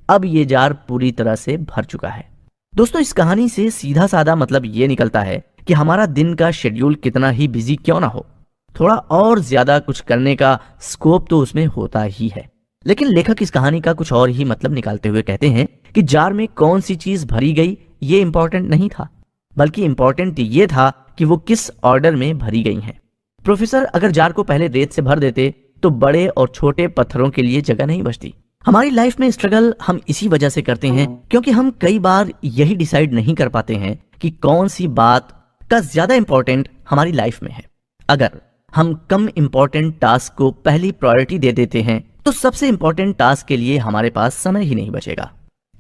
[SPEAKER 1] अब ये जार पूरी तरह से भर चुका है। दोस्तों, इस कहानी से सीधा साधा मतलब ये निकलता है कि हमारा दिन का शेड्यूल कितना ही बिजी क्यों ना हो, थोड़ा और ज्यादा कुछ करने का स्कोप तो उसमें होता ही है। लेकिन लेखक इस कहानी का कुछ और ही मतलब निकालते हुए कहते हैं कि जार में कौन सी चीज भरी गई ये इंपॉर्टेंट नहीं था, बल्कि इंपॉर्टेंट ये था कि वो किस ऑर्डर में भरी गई हैं। प्रोफेसर अगर जार को पहले रेत से भर देते तो बड़े और छोटे पत्थरों के लिए जगह नहीं बचती। हमारी लाइफ में स्ट्रगल हम इसी वजह से करते हैं क्योंकि हम कई बार यही डिसाइड नहीं कर पाते हैं कि कौन सी बात का ज्यादा इंपॉर्टेंट हमारी लाइफ में है। अगर हम कम इंपॉर्टेंट टास्क को पहली प्रायोरिटी दे देते हैं तो सबसे इंपॉर्टेंट टास्क के लिए हमारे पास समय ही नहीं बचेगा।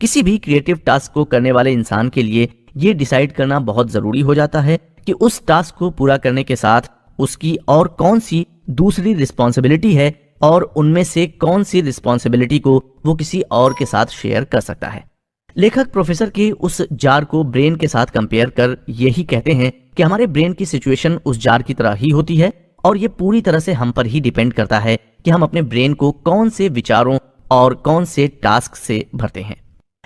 [SPEAKER 1] किसी भी क्रिएटिव टास्क को करने वाले इंसान के लिए यह डिसाइड करना बहुत जरूरी हो जाता है कि उस टास्क को पूरा करने के साथ उसकी और कौन सी दूसरी रिस्पॉन्सिबिलिटी है और उनमें से कौन सी रिस्पॉन्सिबिलिटी को वो किसी और के साथ शेयर कर सकता है। लेखक प्रोफेसर के उस जार को ब्रेन के साथ कंपेयर कर यही कहते हैं कि हमारे ब्रेन की सिचुएशन उस जार की तरह ही होती है और ये पूरी तरह से हम पर ही डिपेंड करता है कि हम अपने ब्रेन को कौन से विचारों और कौन से टास्क से भरते हैं।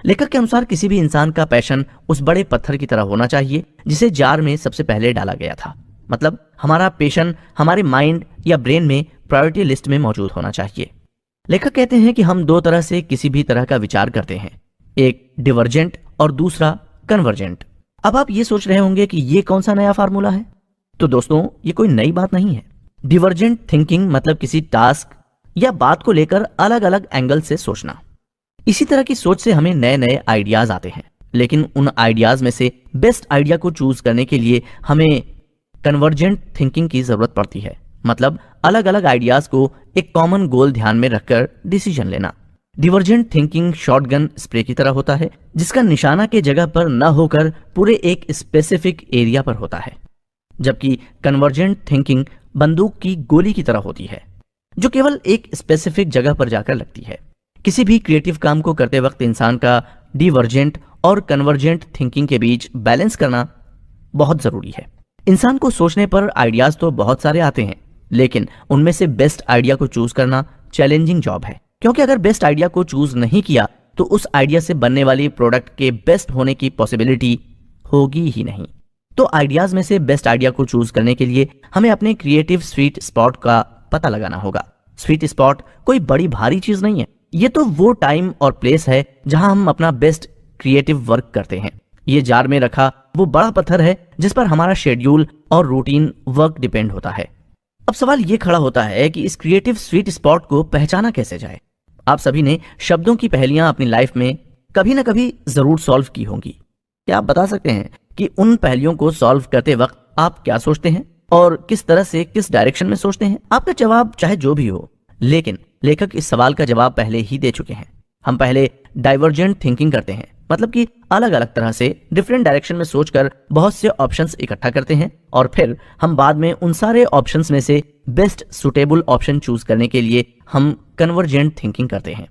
[SPEAKER 1] लेखक के अनुसार किसी भी इंसान का पैशन उस बड़े पत्थर की तरह होना चाहिए जिसे जार में सबसे पहले डाला गया था। मतलब हमारा पेशन हमारे माइंड या ब्रेन में प्रायोरिटी लिस्ट में मौजूद होना चाहिए। लेखक कहते हैं कि हम दो तरह से किसी भी तरह का विचार करते हैं, एक डिवर्जेंट और दूसरा कन्वर्जेंट। अब आप ये सोच रहे होंगे कि ये कौन सा नया फार्मूला है? तो दोस्तों, ये कोई नई बात नहीं है। डिवर्जेंट थिंकिंग मतलब किसी टास्क या बात को लेकर अलग अलग एंगल से सोचना। इसी तरह की सोच से हमें नए नए आइडियाज आते हैं, लेकिन उन आइडियाज में से बेस्ट आइडिया को चूज करने के लिए हमें कन्वर्जेंट थिंकिंग की जरूरत पड़ती है। मतलब अलग अलग आइडियाज को एक कॉमन गोल ध्यान में रखकर डिसीजन लेना। डिवर्जेंट थिंकिंग शॉटगन स्प्रे की तरह होता है, जिसका निशाना के जगह पर न होकर पूरे एक स्पेसिफिक एरिया पर होता है, जबकि कन्वर्जेंट थिंकिंग बंदूक की गोली की तरह होती है, जो केवल एक स्पेसिफिक जगह पर जाकर लगती है। किसी भी क्रिएटिव काम को करते वक्त इंसान का डिवर्जेंट और कन्वर्जेंट थिंकिंग के बीच बैलेंस करना बहुत जरूरी है। इंसान को सोचने पर आइडियाज तो बहुत सारे आते हैं, लेकिन उनमें से बेस्ट आइडिया को चूज करना चैलेंजिंग जॉब है, क्योंकि अगर बेस्ट आइडिया को चूज नहीं किया तो उस आइडिया से बनने वाली प्रोडक्ट के बेस्ट होने की पॉसिबिलिटी होगी ही नहीं। तो आइडियाज में से बेस्ट आइडिया को चूज करने के लिए हमें अपने क्रिएटिव स्वीट स्पॉट का पता लगाना होगा। स्वीट स्पॉट कोई बड़ी भारी चीज नहीं है, ये तो वो टाइम और प्लेस है जहां हम अपना बेस्ट क्रिएटिव वर्क करते हैं। ये जार में रखा वो बड़ा पत्थर है जिस पर हमारा शेड्यूल और रूटीन वर्क डिपेंड होता है। अब सवाल ये खड़ा होता है कि इस क्रिएटिव स्वीट स्पॉट को पहचाना कैसे जाए। आप सभी ने शब्दों की पहेलियां अपनी लाइफ में कभी ना कभी जरूर सॉल्व की होंगी। क्या आप बता सकते हैं कि उन पहेलियों को सॉल्व करते वक्त आप क्या सोचते हैं और किस तरह से, किस डायरेक्शन में सोचते हैं? आपका जवाब चाहे जो भी हो, लेकिन लेखक इस सवाल का जवाब पहले ही दे चुके हैं। हम पहले डाइवर्जेंट थिंकिंग करते हैं, मतलब कि अलग अलग तरह से डिफरेंट डायरेक्शन में सोचकर बहुत से ऑप्शंस इकट्ठा करते हैं और फिर हम बाद में उन सारे ऑप्शंस में से बेस्ट सुटेबल ऑप्शन चूज करने के लिए हम कन्वर्जेंट थिंकिंग करते हैं।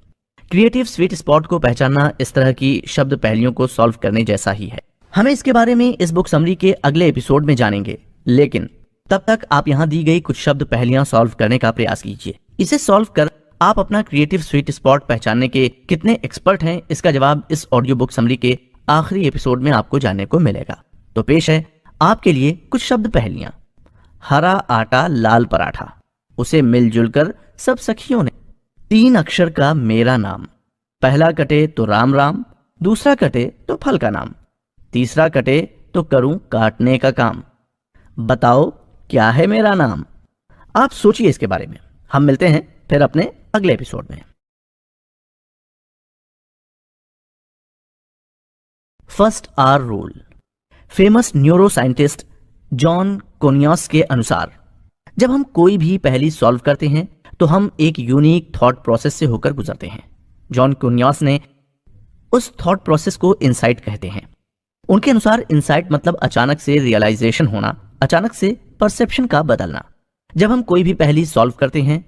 [SPEAKER 1] क्रिएटिव स्वीट स्पॉट को पहचानना इस तरह की शब्द पहेलियों को सॉल्व करने जैसा ही है। हमें इसके बारे में इस बुक समरी के अगले एपिसोड में जानेंगे, लेकिन तब तक आप यहाँ दी गई कुछ शब्द पहेलियां सॉल्व करने का प्रयास कीजिए। इसे सॉल्व कर आप अपना क्रिएटिव स्वीट स्पॉट पहचानने के कितने एक्सपर्ट हैं, इसका जवाब इस ऑडियो बुक समरी के आखिरी एपिसोड में आपको जानने को मिलेगा। तो पेश है आपके लिए कुछ शब्द पहेलियां। हरा आटा लाल पराठा, उसे मिलजुल कर सब सखियों ने। 3 अक्षर का मेरा नाम, पहला कटे तो राम राम, दूसरा कटे तो फल का नाम, तीसरा कटे तो करूं काटने का काम। बताओ क्या है मेरा नाम? आप सोचिए इसके बारे में। हम मिलते हैं फिर अपने अगले एपिसोड में। First hour rule. Famous neuroscientist John Kounios के अनुसार जब हम कोई भी पहेली सॉल्व करते हैं तो हम एक यूनिक थॉट प्रोसेस से होकर गुजरते हैं। जॉन कोनियस ने उस थॉट प्रोसेस को इंसाइट कहते हैं। उनके अनुसार इंसाइट मतलब अचानक से रियलाइजेशन होना, अचानक से परसेप्शन का बदलना। जब हम कोई भी पहेली सॉल्व करते हैं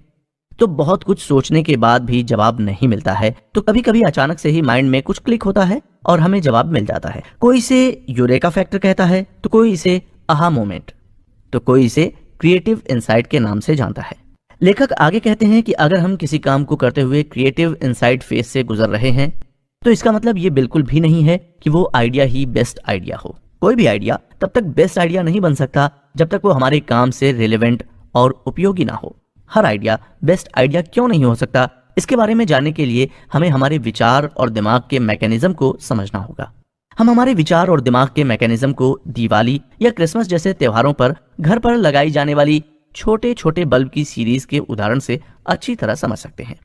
[SPEAKER 1] तो बहुत कुछ सोचने के बाद भी जवाब नहीं मिलता है, तो कभी कभी अचानक से ही माइंड में कुछ क्लिक होता है और हमें जवाब मिल जाता है। कोई इसे यूरेका फैक्टर कहता है, तो कोई इसे आहा मोमेंट, तो कोई इसे क्रिएटिव इंसाइट के नाम से जानता है। लेखक आगे कहते हैं कि अगर हम किसी काम को करते हुए क्रिएटिव इंसाइट फेज से गुजर रहे हैं तो इसका मतलब ये बिल्कुल भी नहीं है कि वो आइडिया ही बेस्ट आइडिया हो। कोई भी आइडिया तब तक बेस्ट आइडिया नहीं बन सकता जब तक वो हमारे काम से रिलेवेंट और उपयोगी ना हो। हर आइडिया बेस्ट आइडिया क्यों नहीं हो सकता, इसके बारे में जानने के लिए हमें हमारे विचार और दिमाग के मैकेनिज्म को समझना होगा। हम हमारे विचार और दिमाग के मैकेनिज्म को दिवाली या क्रिसमस जैसे त्योहारों पर घर पर लगाई जाने वाली छोटे छोटे बल्ब की सीरीज के उदाहरण से अच्छी तरह समझ सकते हैं।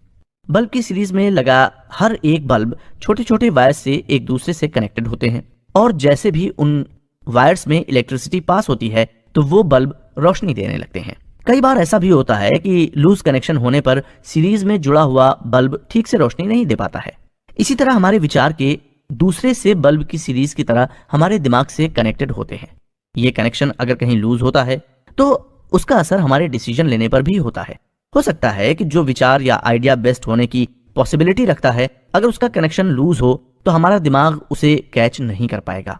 [SPEAKER 1] बल्ब की सीरीज में लगा हर एक बल्ब छोटे छोटे वायर्स से एक दूसरे से कनेक्टेड होते हैं और जैसे भी उन वायर्स में इलेक्ट्रिसिटी पास होती है तो वो बल्ब रोशनी देने लगते हैं। कई बार ऐसा भी होता है कि लूज कनेक्शन होने पर सीरीज में जुड़ा हुआ बल्ब ठीक से रोशनी नहीं दे पाता है। इसी तरह हमारे विचार के दूसरे से बल्ब की सीरीज की तरह हमारे दिमाग से कनेक्टेड होते हैं। ये कनेक्शन अगर कहीं लूज होता है तो उसका असर हमारे डिसीजन लेने पर भी होता है। हो सकता है कि जो विचार या आइडिया बेस्ट होने की पॉसिबिलिटी रखता है, अगर उसका कनेक्शन लूज हो तो हमारा दिमाग उसे कैच नहीं कर पाएगा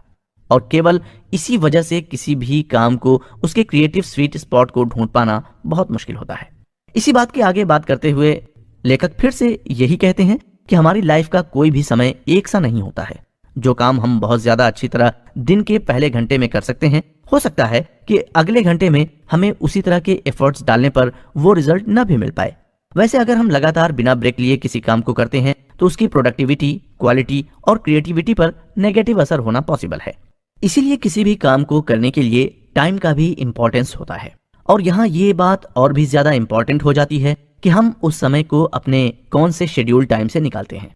[SPEAKER 1] और केवल इसी वजह से किसी भी काम को, उसके क्रिएटिव स्वीट स्पॉट को ढूंढ पाना बहुत मुश्किल होता है। इसी बात की आगे बात करते हुए लेखक फिर से यही कहते हैं कि हमारी लाइफ का कोई भी समय एक सा नहीं होता है। जो काम हम बहुत ज्यादा अच्छी तरह दिन के पहले घंटे में कर सकते हैं, हो सकता है कि अगले घंटे में हमें उसी तरह के एफर्ट्स डालने पर वो रिजल्ट न भी मिल पाए। वैसे अगर हम लगातार बिना ब्रेक लिए किसी काम को करते हैं तो उसकी प्रोडक्टिविटी, क्वालिटी और क्रिएटिविटी पर नेगेटिव असर होना पॉसिबल है। इसीलिए किसी भी काम को करने के लिए टाइम का भी इंपॉर्टेंस होता है। और यहाँ ये बात और भी ज्यादा इंपॉर्टेंट हो जाती है कि हम उस समय को अपने कौन से शेड्यूल टाइम से निकालते हैं।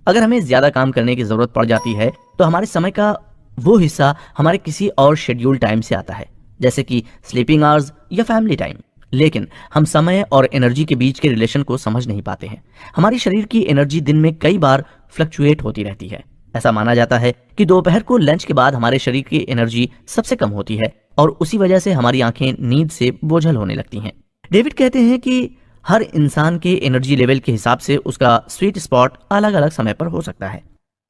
[SPEAKER 1] अगर हमें ज्यादा काम करने की जरूरत पड़ जाती है तो हमारे समय का वो हिस्सा हमारे किसी और शेड्यूल टाइम से आता है, जैसे कि स्लीपिंग आवर्स या फैमिली टाइम। लेकिन हम समय और एनर्जी के बीच के रिलेशन को समझ नहीं पाते हैं। हमारी शरीर की एनर्जी दिन में कई बार फ्लक्चुएट होती रहती है। ऐसा माना जाता है कि दोपहर को लंच के बाद हमारे शरीर की एनर्जी सबसे कम होती है और उसी वजह से हमारी आंखें नींद से बोझल होने लगती हैं। डेविड कहते हैं कि हर इंसान के एनर्जी लेवल के हिसाब से उसका स्वीट स्पॉट अलग अलग समय पर हो सकता है।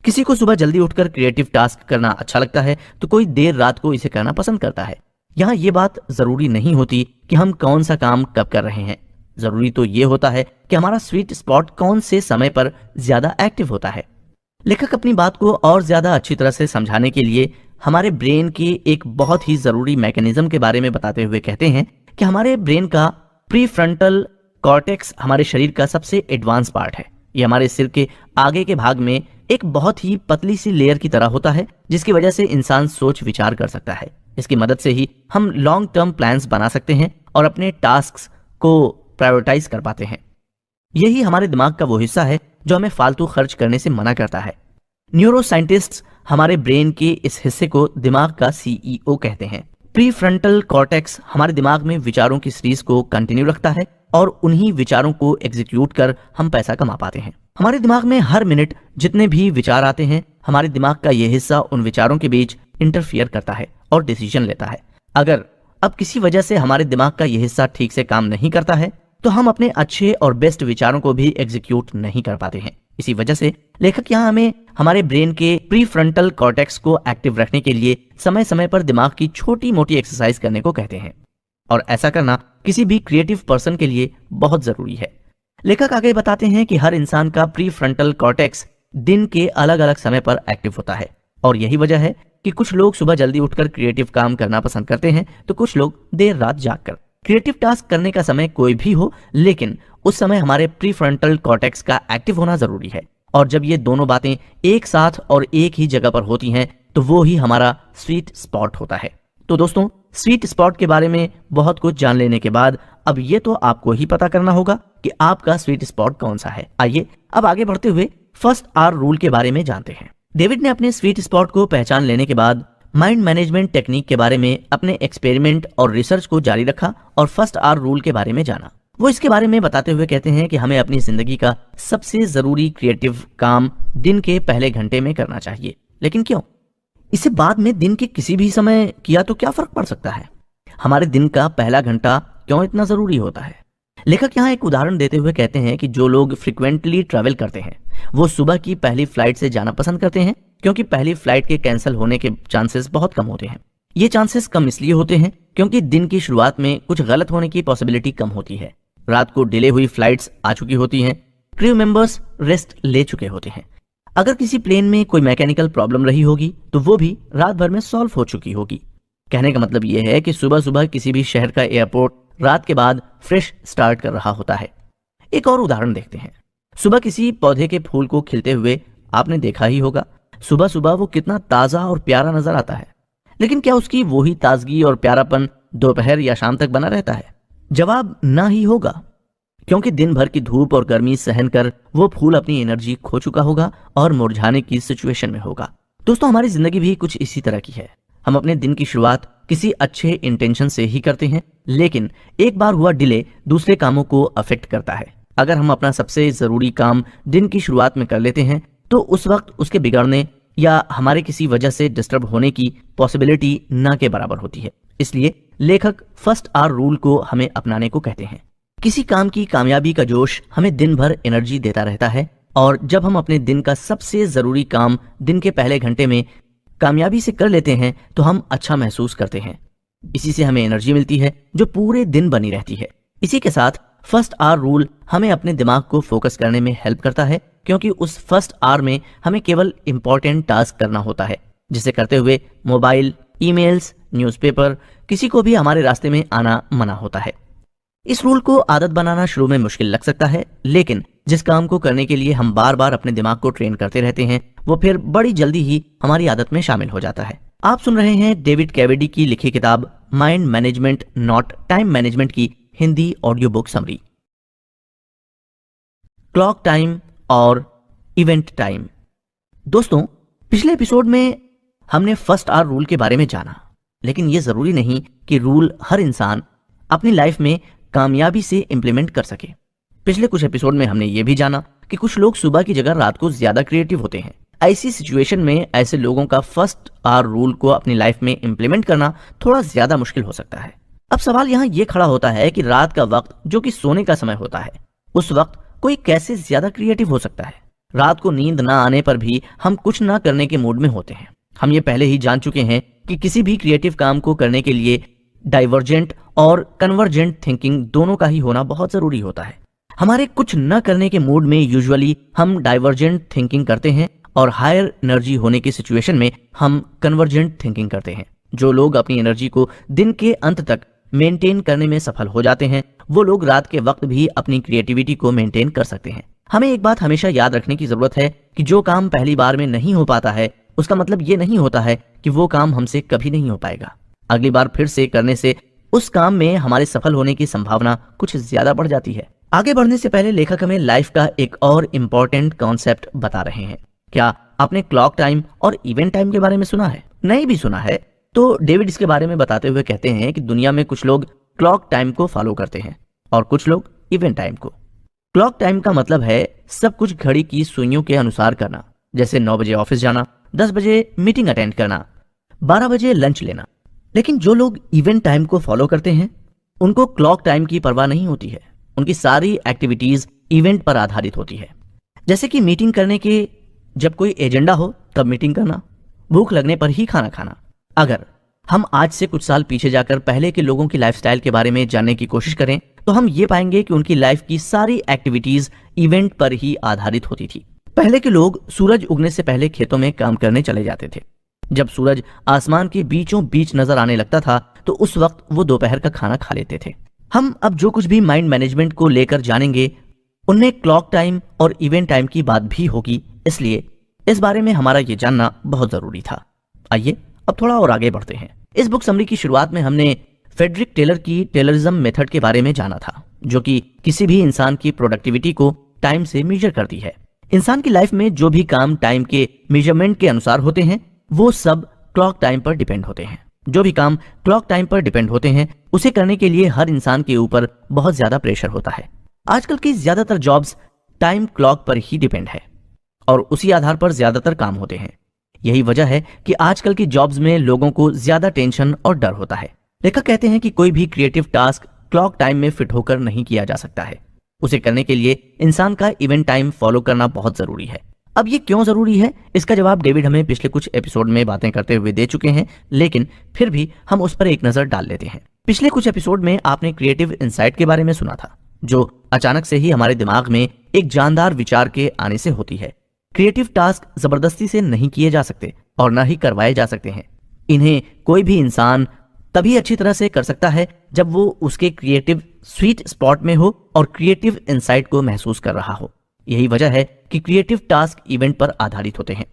[SPEAKER 1] किसी को सुबह जल्दी उठकर क्रिएटिव टास्क करना अच्छा लगता है तो कोई देर रात को इसे करना पसंद करता है। यहाँ ये बात जरूरी नहीं होती कि हम कौन सा काम कब कर रहे हैं, जरूरी तो ये होता है कि हमारा स्वीट स्पॉट कौन से समय पर ज्यादा एक्टिव होता है। लेखक अपनी बात को और ज्यादा अच्छी तरह से समझाने के लिए हमारे ब्रेन के एक बहुत ही जरूरी मैकेनिज्म के बारे में बताते हुए कहते हैं कि हमारे ब्रेन का प्रीफ्रंटल कॉर्टेक्स हमारे शरीर का सबसे एडवांस पार्ट है। ये हमारे सिर के आगे के भाग में एक बहुत ही पतली सी लेयर की तरह होता है, जिसकी वजह से इंसान सोच विचार कर सकता है। इसकी मदद से ही हम लॉन्ग टर्म प्लान्स बना सकते हैं और अपने टास्क्स को प्रायोरिटाइज कर पाते हैं। यही हमारे दिमाग का वो हिस्सा है जो हमें फालतू खर्च करने से मना करता है। न्यूरो साइंटिस्ट्स हमारे ब्रेन के इस हिस्से को दिमाग का सीईओ कहते हैं। प्रीफ्रंटल कॉर्टेक्स हमारे दिमाग में विचारों की सीरीज को कंटिन्यू रखता है और उन्हीं विचारों को एग्जीक्यूट कर हम पैसा कमा पाते हैं। हमारे दिमाग में हर मिनट जितने भी विचार आते हैं, हमारे दिमाग का यह हिस्सा उन विचारों के बीच इंटरफियर करता है और डिसीजन लेता है। अगर अब किसी वजह से हमारे दिमाग का यह हिस्सा ठीक से काम नहीं करता है तो हम अपने अच्छे और बेस्ट विचारों को भी एग्जीक्यूट नहीं कर पाते हैं। इसी वजह से लेखक यहाँ हमें हमारे ब्रेन के प्रीफ्रंटल कॉर्टेक्स को एक्टिव रखने के लिए समय समय पर दिमाग की छोटी मोटी एक्सरसाइज करने को कहते हैं, और ऐसा करना किसी भी क्रिएटिव पर्सन के लिए बहुत जरूरी है। लेखक आगे बताते हैं कि हर इंसान का प्रीफ्रंटल कॉर्टेक्स दिन के अलग अलग समय पर एक्टिव होता है, और यही वजह है कि कुछ लोग सुबह जल्दी उठकर क्रिएटिव काम करना पसंद करते हैं तो कुछ लोग देर रात जागकर। क्रिएटिव टास्क करने का समय कोई भी हो, लेकिन उस समय हमारे प्रीफ्रंटल कॉर्टेक्स का एक्टिव होना जरूरी है। और जब ये दोनों बातें एक साथ और एक ही जगह पर होती हैं तो वो ही हमारा स्वीट स्पॉट होता है। तो दोस्तों, स्वीट स्पॉट के बारे में बहुत कुछ जान लेने के बाद अब ये तो आपको ही पता करना होगा कि आपका स्वीट स्पॉट कौन सा है। आइए अब आगे बढ़ते हुए फर्स्ट आवर रूल के बारे में जानते हैं। डेविड ने अपने स्वीट स्पॉट को पहचान लेने के बाद माइंड मैनेजमेंट टेक्निक के बारे में अपने एक्सपेरिमेंट और रिसर्च को जारी रखा और फर्स्ट आवर रूल के बारे में जाना। वो इसके बारे में बताते हुए कहते हैं कि हमें अपनी जिंदगी का सबसे जरूरी क्रिएटिव काम दिन के पहले घंटे में करना चाहिए। लेकिन क्यों? इसे बाद में दिन के किसी भी समय किया तो क्या फर्क पड़ सकता है? हमारे दिन का पहला घंटा क्यों इतना जरूरी होता है? लेखक यहाँ एक उदाहरण देते हुए कहते हैं कि जो लोग फ्रिक्वेंटली ट्रैवल करते हैं वो सुबह की पहली फ्लाइट से जाना पसंद करते हैं, क्योंकि पहली फ्लाइट के कैंसिल होने के चांसेस बहुत कम होते हैं। ये चांसेस कम इसलिए होते हैं क्योंकि दिन की शुरुआत में कुछ गलत होने की पॉसिबिलिटी कम होती है। रात को डिले हुई फ्लाइट्स आ चुकी होती हैं, क्रू मेंबर्स रेस्ट ले चुके होते हैं। अगर किसी प्लेन में कोई मैकेनिकल प्रॉब्लम रही होगी तो वो भी रात भर में सॉल्व हो चुकी होगी। कहने का मतलब ये है कि सुबह सुबह किसी भी शहर का एयरपोर्ट रात के बाद फ्रेश स्टार्ट कर रहा होता है। एक और उदाहरण देखते हैं। सुबह किसी पौधे के फूल को खिलते हुए आपने देखा ही होगा। सुबह सुबह वो कितना ताजा और प्यारा नजर आता है, लेकिन क्या उसकी वही ताजगी और प्यारापन दोपहर या शाम तक बना रहता है? जवाब ना ही होगा, क्योंकि दिन भर की धूप और गर्मी सहन कर वो फूल अपनी एनर्जी खो चुका होगा और मुरझाने की सिचुएशन में होगा। दोस्तों, हमारी जिंदगी भी कुछ इसी तरह की है। हम अपने दिन की शुरुआत किसी अच्छे इंटेंशन से ही करते हैं, लेकिन एक बार हुआ डिले दूसरे कामों को अफेक्ट करता है। अगर हम अपना सबसे जरूरी काम दिन की शुरुआत में कर लेते हैं तो उस वक्त उसके बिगड़ने या हमारे किसी वजह से डिस्टर्ब होने की पॉसिबिलिटी ना के बराबर होती है। इसलिए लेखक फर्स्ट आवर रूल को हमें अपनाने को कहते हैं। किसी काम की कामयाबी का जोश हमें दिन भर एनर्जी देता रहता है, और जब हम अपने दिन का सबसे जरूरी काम दिन के पहले घंटे में कामयाबी से कर लेते हैं तो हम अच्छा महसूस करते हैं। इसी से हमें एनर्जी मिलती है जो पूरे दिन बनी रहती है। इसी के साथ फर्स्ट आवर रूल हमें अपने दिमाग को फोकस करने में हेल्प करता है, क्योंकि उस फर्स्ट आवर में हमें केवल इंपॉर्टेंट टास्क करना होता है, जिसे करते हुए मोबाइल, ईमेल्स, न्यूज़पेपर, किसी को भी हमारे रास्ते में आना मना होता है। इस रूल को आदत बनाना शुरू में मुश्किल लग सकता है, लेकिन जिस काम को करने के लिए हम बार बार अपने दिमाग को ट्रेन करते रहते हैं, वो फिर बड़ी जल्दी ही हमारी आदत में शामिल हो जाता है। आप सुन रहे हैं डेविड कैवेडी की लिखी किताब mind management not time management की Hindi audio book summary. Clock time और इवेंट टाइम। दोस्तों, पिछले एपिसोड में हमने फर्स्ट आवर रूल के बारे में जाना, लेकिन यह जरूरी नहीं कि रूल हर इंसान अपनी लाइफ में कामयाबी से इंप्लीमेंट कर सके। पिछले कुछ एपिसोड में हमने ये भी जाना कि कुछ लोग सुबह की जगह रात को ज्यादा क्रिएटिव होते हैं। ऐसी सिचुएशन में ऐसे लोगों का फर्स्ट आवर रूल को अपनी लाइफ में इंप्लीमेंट करना थोड़ा ज्यादा मुश्किल हो सकता है। अब सवाल यहाँ ये खड़ा होता है कि रात का वक्त, जो कि सोने का समय होता है, उस वक्त कोई कैसे ज्यादा क्रिएटिव हो सकता है। रात को नींद ना आने पर भी हम कुछ ना करने के मूड में होते हैं। हम ये पहले ही जान चुके हैं कि किसी भी क्रिएटिव काम को करने के लिए डाइवर्जेंट और कन्वर्जेंट थिंकिंग दोनों का ही होना बहुत जरूरी होता है। हमारे कुछ न करने के मूड में यूजुअली हम डाइवर्जेंट थिंकिंग करते हैं और हायर एनर्जी होने की सिचुएशन में हम कन्वर्जेंट थिंकिंग करते हैं। जो लोग अपनी एनर्जी को दिन के अंत तक मेंटेन करने में सफल हो जाते हैं, वो लोग रात के वक्त भी अपनी क्रिएटिविटी को मेंटेन कर सकते हैं। हमें एक बात हमेशा याद रखने की जरूरत है कि जो काम पहली बार में नहीं हो पाता है, उसका मतलब ये नहीं होता है कि वो काम हमसे कभी नहीं हो पाएगा। अगली बार फिर से करने से उस काम में हमारे सफल होने की संभावना कुछ ज्यादा बढ़ जाती है। आगे बढ़ने से पहले लेखक हमें लाइफ का एक और इम्पोर्टेंट कॉन्सेप्ट बता रहे हैं। क्या आपने क्लॉक टाइम और इवेंट टाइम के बारे में सुना है? नहीं भी सुना है तो डेविड इसके बारे में बताते हुए कहते हैं कि दुनिया में कुछ लोग क्लॉक टाइम को फॉलो करते हैं और कुछ लोग इवेंट टाइम को। क्लॉक टाइम का मतलब है सब कुछ घड़ी की सुइयों के अनुसार करना, जैसे 9 बजे ऑफिस जाना, 10 बजे मीटिंग अटेंड करना, 12 बजे लंच लेना। लेकिन जो लोग इवेंट टाइम को फॉलो करते हैं, उनको क्लॉक टाइम की परवाह नहीं होती है। उनकी सारी एक्टिविटीज इवेंट पर आधारित होती है, जैसे कि मीटिंग करने के जब कोई एजेंडा हो तब मीटिंग करना, भूख लगने पर ही खाना खाना। अगर हम आज से कुछ साल पीछे जाकर पहले के लोगों की लाइफस्टाइल के बारे में जानने की कोशिश करें, तो हम ये पाएंगे कि उनकी लाइफ की सारी एक्टिविटीज इवेंट पर ही आधारित होती थी। पहले के लोग सूरज उगने से पहले खेतों में काम करने चले जाते थे। जब सूरज आसमान के बीचों बीच नजर आने लगता था, तो उस वक्त वो दोपहर का खाना खा लेते थे। हम अब जो कुछ भी माइंड मैनेजमेंट को लेकर जानेंगे, उनमें क्लॉक टाइम और इवेंट टाइम की बात भी होगी, इसलिए इस बारे में हमारा ये जानना बहुत जरूरी था। आइए अब थोड़ा और आगे बढ़ते हैं। इस बुक समरी की शुरुआत में हमने फ्रेडरिक टेलर की टेलरिज्म मेथड के बारे में जाना था, जो कि किसी भी इंसान की प्रोडक्टिविटी को टाइम से मेजर करती है। इंसान की लाइफ में जो भी काम टाइम के मेजरमेंट के अनुसार होते हैं, वो सब क्लॉक टाइम पर डिपेंड होते हैं। जो भी काम क्लॉक टाइम पर डिपेंड होते हैं, उसे करने के लिए हर इंसान के ऊपर बहुत ज्यादा प्रेशर होता है। आजकल की ज्यादातर जॉब्स टाइम क्लॉक पर ही डिपेंड है और उसी आधार पर ज्यादातर काम होते हैं। यही वजह है कि आजकल की जॉब्स में लोगों को ज्यादा टेंशन और डर होता है। लेखक कहते हैं कि कोई भी क्रिएटिव टास्क क्लॉक टाइम में फिट होकर नहीं किया जा सकता है। उसे करने के लिए इंसान का इवेंट टाइम फॉलो करना बहुत जरूरी है। अब ये क्यों जरूरी है, इसका जवाब डेविड हमें पिछले कुछ एपिसोड में बातें करते हुए दे चुके हैं, लेकिन फिर भी हम उस पर एक नजर डाल लेते हैं। पिछले कुछ एपिसोड में आपने क्रिएटिव इंसाइट के बारे में सुना था, जो अचानक से ही हमारे दिमाग में एक जानदार विचार के आने से होती है। क्रिएटिव टास्क जबरदस्ती से नहीं किए जा सकते और ना ही करवाए जा सकते हैं। इन्हें कोई भी इंसान तभी अच्छी तरह से कर सकता है जब वो उसके क्रिएटिव स्वीट स्पॉट में हो और क्रिएटिव इंसाइट को महसूस कर रहा हो। यही वजह है कि क्रिएटिव टास्क इवेंट पर आधारित होते हैं।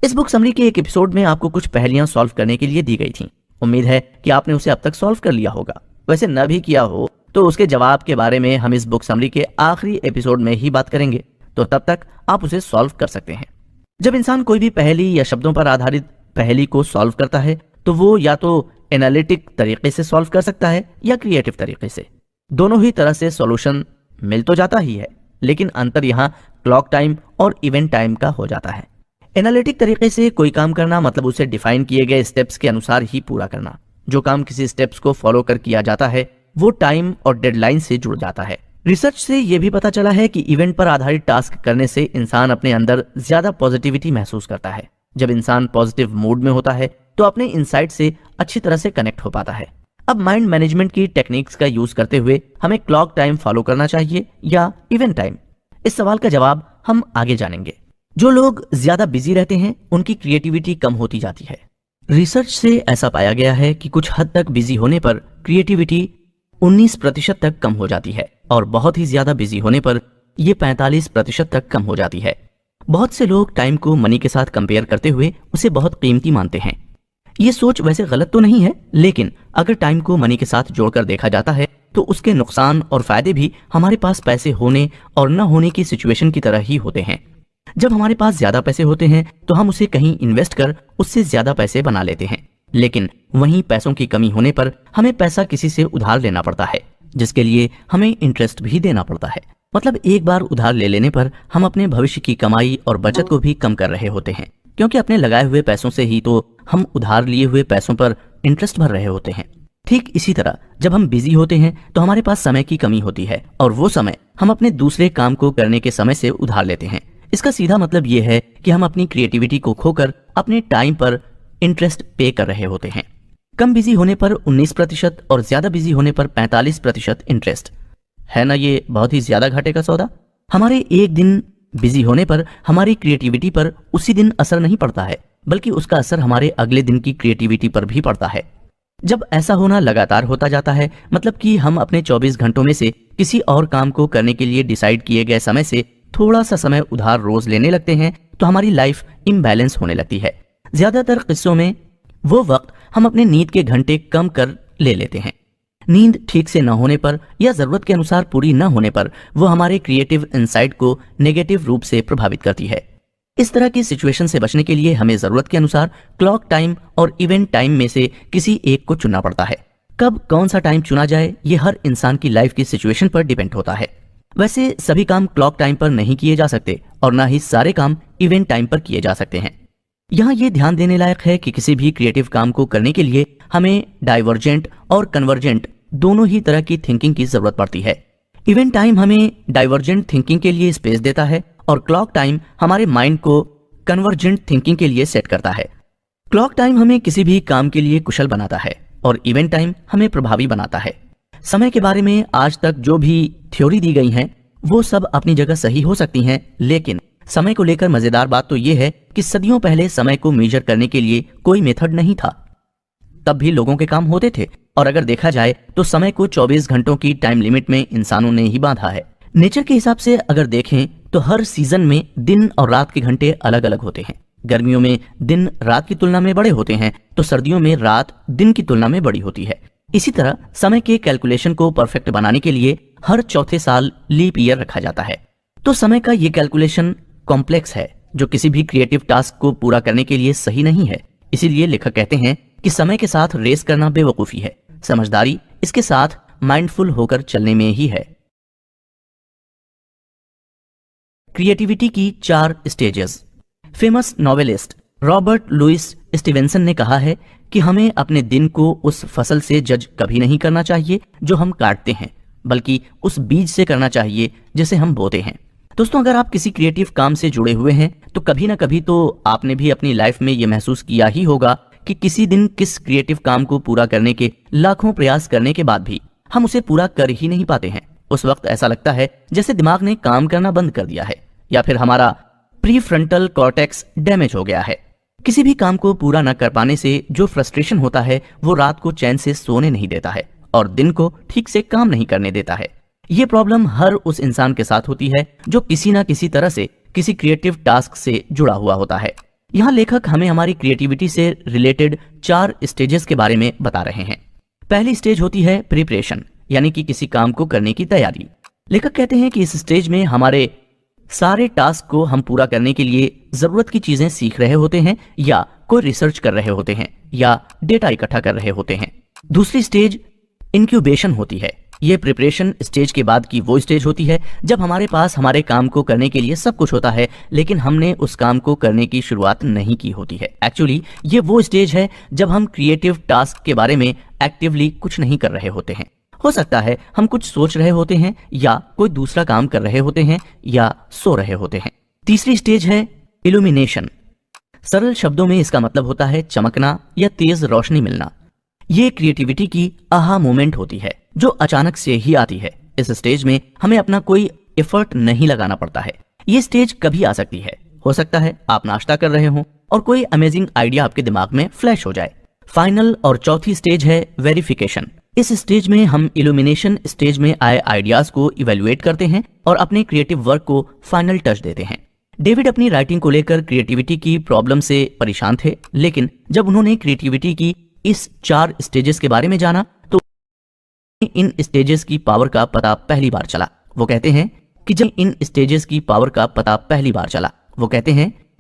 [SPEAKER 1] इस बुक समरी के एक एपिसोड में आपको कुछ पहेलियां सॉल्व करने के लिए दी गई थी। उम्मीद है कि आपने उसे अब तक सॉल्व कर लिया होगा। वैसे न भी किया हो तो उसके जवाब के बारे में हम इस बुक समरी के आखिरी एपिसोड में ही बात करेंगे, तो तब तक आप उसे सॉल्व कर सकते हैं। जब इंसान कोई भी पहेली या शब्दों पर आधारित पहेली को सॉल्व करता है, तो वो या तो एनालिटिक तरीके से सॉल्व कर सकता है या क्रिएटिव तरीके से। दोनों ही तरह से सॉल्यूशन मिल तो जाता ही है, लेकिन अंतर यहाँ क्लॉक टाइम और इवेंट टाइम का हो जाता है। एनालिटिक तरीके से कोई काम करना मतलब उसे डिफाइन किए गए स्टेप्स के अनुसार ही पूरा करना। जो काम किसी स्टेप्स को फॉलो कर किया जाता है, वो टाइम और डेडलाइन से जुड़ जाता है। रिसर्च से यह भी पता चला है कि इवेंट पर आधारित टास्क करने से इंसान अपने अंदर ज्यादा पॉजिटिविटी महसूस करता है। जब इंसान पॉजिटिव मूड में होता है तो अपने इनसाइट से अच्छी तरह से कनेक्ट हो पाता है। अब माइंड मैनेजमेंट की टेक्निक्स का यूज करते हुए हमें क्लॉक टाइम फॉलो करना चाहिए या इवेंट टाइम? इस सवाल का जवाब हम आगे जानेंगे। जो लोग ज्यादा बिजी रहते हैं उनकी क्रिएटिविटी कम होती जाती है। रिसर्च से ऐसा पाया गया है कि कुछ हद तक बिजी होने पर क्रिएटिविटी 19% तक कम हो जाती है और बहुत ही ज्यादा बिजी होने पर यह 45% तक कम हो जाती है। बहुत से लोग टाइम को मनी के साथ कंपेयर करते हुए उसे बहुत कीमती मानते हैं। ये सोच वैसे गलत तो नहीं है, लेकिन अगर टाइम को मनी के साथ जोड़कर देखा जाता है तो उसके नुकसान और फायदे भी हमारे पास पैसे होने और न होने की सिचुएशन की तरह ही होते हैं। जब हमारे पास ज्यादा पैसे होते हैं तो हम उसे कहीं इन्वेस्ट कर उससे ज्यादा पैसे बना लेते हैं, लेकिन वहीं पैसों की कमी होने पर हमें पैसा किसी से उधार लेना पड़ता है, जिसके लिए हमें इंटरेस्ट भी देना पड़ता है। मतलब एक बार उधार ले लेने पर हम अपने भविष्य की कमाई और बचत को भी कम कर रहे होते हैं, क्योंकि अपने लगाए हुए पैसों से ही तो हम उधार लिए हुए पैसों पर इंटरेस्ट भर रहे होते हैं। ठीक इसी तरह जब हम बिजी होते हैं तो हमारे पास समय की कमी होती है और वो समय हम अपने दूसरे काम को करने के समय से उधार लेते हैं। इसका सीधा मतलब ये है कि हम अपनी क्रिएटिविटी को खोकर अपने टाइम पर इंटरेस्ट पे कर रहे होते हैं। कम बिजी होने पर 19% और ज्यादा बिजी होने पर 45% इंटरेस्ट है ना। ये बहुत ही ज्यादा घाटे का सौदा। हमारे एक दिन बिजी होने पर हमारी क्रिएटिविटी पर उसी दिन असर नहीं पड़ता है, बल्कि उसका असर हमारे अगले दिन की क्रिएटिविटी पर भी पड़ता है। जब ऐसा होना लगातार होता जाता है, मतलब कि हम अपने 24 घंटों में से किसी और काम को करने के लिए डिसाइड किए गए समय से थोड़ा सा समय उधार रोज लेने लगते हैं, तो हमारी लाइफ इम्बैलेंस होने लगती है। ज्यादातर किस्सों में वो वक्त हम अपने नींद के घंटे कम कर ले लेते हैं। नींद ठीक से न होने पर या जरूरत के अनुसार पूरी न होने पर वो हमारे क्रिएटिव इनसाइट को नेगेटिव रूप से प्रभावित करती है। इस तरह की सिचुएशन से बचने के लिए हमें जरूरत के अनुसार क्लॉक टाइम और इवेंट टाइम में से किसी एक को चुनना पड़ता है। कब कौन सा टाइम चुना जाए ये हर इंसान की लाइफ की सिचुएशन पर डिपेंड होता है। वैसे सभी काम क्लॉक टाइम पर नहीं किए जा सकते और ना ही सारे काम इवेंट टाइम पर किए जा सकते हैं। यहाँ ये ध्यान देने लायक है कि किसी भी क्रिएटिव काम को करने के लिए हमें डाइवर्जेंट और कन्वर्जेंट दोनों ही तरह की थिंकिंग की जरूरत पड़ती है। इवेंट टाइम हमें डाइवर्जेंट थिंकिंग के लिए स्पेस देता है और क्लॉक टाइम हमारे माइंड को कन्वर्जेंट थिंकिंग के लिए सेट करता है। क्लॉक टाइम हमें किसी भी काम के लिए कुशल बनाता है और इवेंट टाइम हमें प्रभावी बनाता है। समय के बारे में आज तक जो भी थ्योरी दी गई हैं वो सब अपनी जगह सही हो सकती हैं, लेकिन समय को लेकर मजेदार बात तो ये है कि सदियों पहले समय को मेजर करने के लिए कोई मेथड नहीं था। तब भी लोगों के काम होते थे और अगर देखा जाए तो समय को 24 घंटों की टाइम लिमिट में इंसानों ने ही बांधा है। नेचर के हिसाब से अगर देखें तो हर सीजन में दिन और रात के घंटे अलग अलग होते हैं। गर्मियों में दिन रात की तुलना में बड़े होते हैं तो सर्दियों में रात दिन की तुलना में बड़ी होती है। इसी तरह समय के कैलकुलेशन को परफेक्ट बनाने के लिए हर चौथे साल लीप ईयर रखा जाता है। तो समय का ये कैलकुलेशन कॉम्प्लेक्स है जो किसी भी क्रिएटिव टास्क को पूरा करने के लिए सही नहीं है। इसीलिए लेखक कहते हैं कि समय के साथ रेस करना बेवकूफी है, समझदारी इसके साथ माइंडफुल होकर चलने में ही है। क्रिएटिविटी की 4 stages. Famous novelist Robert Louis Stevenson ने कहा है कि हमें अपने दिन को उस फसल से जज कभी नहीं करना चाहिए जो हम काटते हैं, बल्कि उस बीज से करना चाहिए जिसे हम बोते हैं। दोस्तों, अगर आप किसी क्रिएटिव काम से जुड़े हुए हैं तो कभी ना कभी तो आपने भी अपनी लाइफ में यह महसूस किया ही होगा कि किसी दिन किस क्रिएटिव काम को पूरा करने के लाखों प्रयास करने के बाद भी हम उसे पूरा कर ही नहीं पाते हैं। उस वक्त ऐसा लगता है जैसे दिमाग ने काम करना बंद कर दिया है या फिर हमारा प्रीफ्रंटल कॉर्टेक्स डैमेज हो गया है। किसी भी काम को पूरा न कर पाने से जो फ्रस्ट्रेशन होता है वो रात को चैन से सोने नहीं देता है और दिन को ठीक से काम नहीं करने देता है। ये प्रॉब्लम हर उस इंसान के साथ होती है जो किसी ना किसी तरह से किसी क्रिएटिव टास्क से जुड़ा हुआ होता है। यहाँ लेखक हमें हमारी क्रिएटिविटी से रिलेटेड 4 स्टेजेस के बारे में बता रहे हैं। पहली स्टेज होती है प्रिपरेशन, यानी कि किसी काम को करने की तैयारी। लेखक कहते हैं कि इस स्टेज में हमारे सारे टास्क को हम पूरा करने के लिए जरूरत की चीजें सीख रहे होते हैं या कोई रिसर्च कर रहे होते हैं या डेटा इकट्ठा कर रहे होते हैं। दूसरी स्टेज इंक्यूबेशन होती है। ये प्रिपरेशन स्टेज के बाद की वो स्टेज होती है जब हमारे पास हमारे काम को करने के लिए सब कुछ होता है लेकिन हमने उस काम को करने की शुरुआत नहीं की होती है। एक्चुअली ये वो स्टेज है जब हम क्रिएटिव टास्क के बारे में एक्टिवली कुछ नहीं कर रहे होते हैं। हो सकता है हम कुछ सोच रहे होते हैं या कोई दूसरा काम कर रहे होते हैं या सो रहे होते हैं। तीसरी स्टेज है इल्यूमिनेशन। सरल शब्दों में इसका मतलब होता है चमकना या तेज रोशनी मिलना। ये क्रिएटिविटी की आहा मोमेंट होती है जो अचानक से ही आती है। इस स्टेज में हमें अपना कोई एफर्ट नहीं लगाना पड़ता है। ये स्टेज कभी आ सकती है। हो सकता है आप नाश्ता कर रहे हो और कोई अमेजिंग आइडिया आपके दिमाग में फ्लैश हो जाए। फाइनल और चौथी स्टेज है वेरिफिकेशन। इस स्टेज में हम इल्यूमिनेशन स्टेज में आए आइडियाज को इवेल्युएट करते हैं और अपने क्रिएटिव वर्क को फाइनल टच देते हैं। डेविड अपनी राइटिंग को लेकर क्रिएटिविटी की प्रॉब्लम से परेशान थे, लेकिन जब उन्होंने क्रिएटिविटी की इस 4 स्टेजेस के बारे में जाना तो इन स्टेजेस की पावर का पता पहली बार चला। वो कहते हैं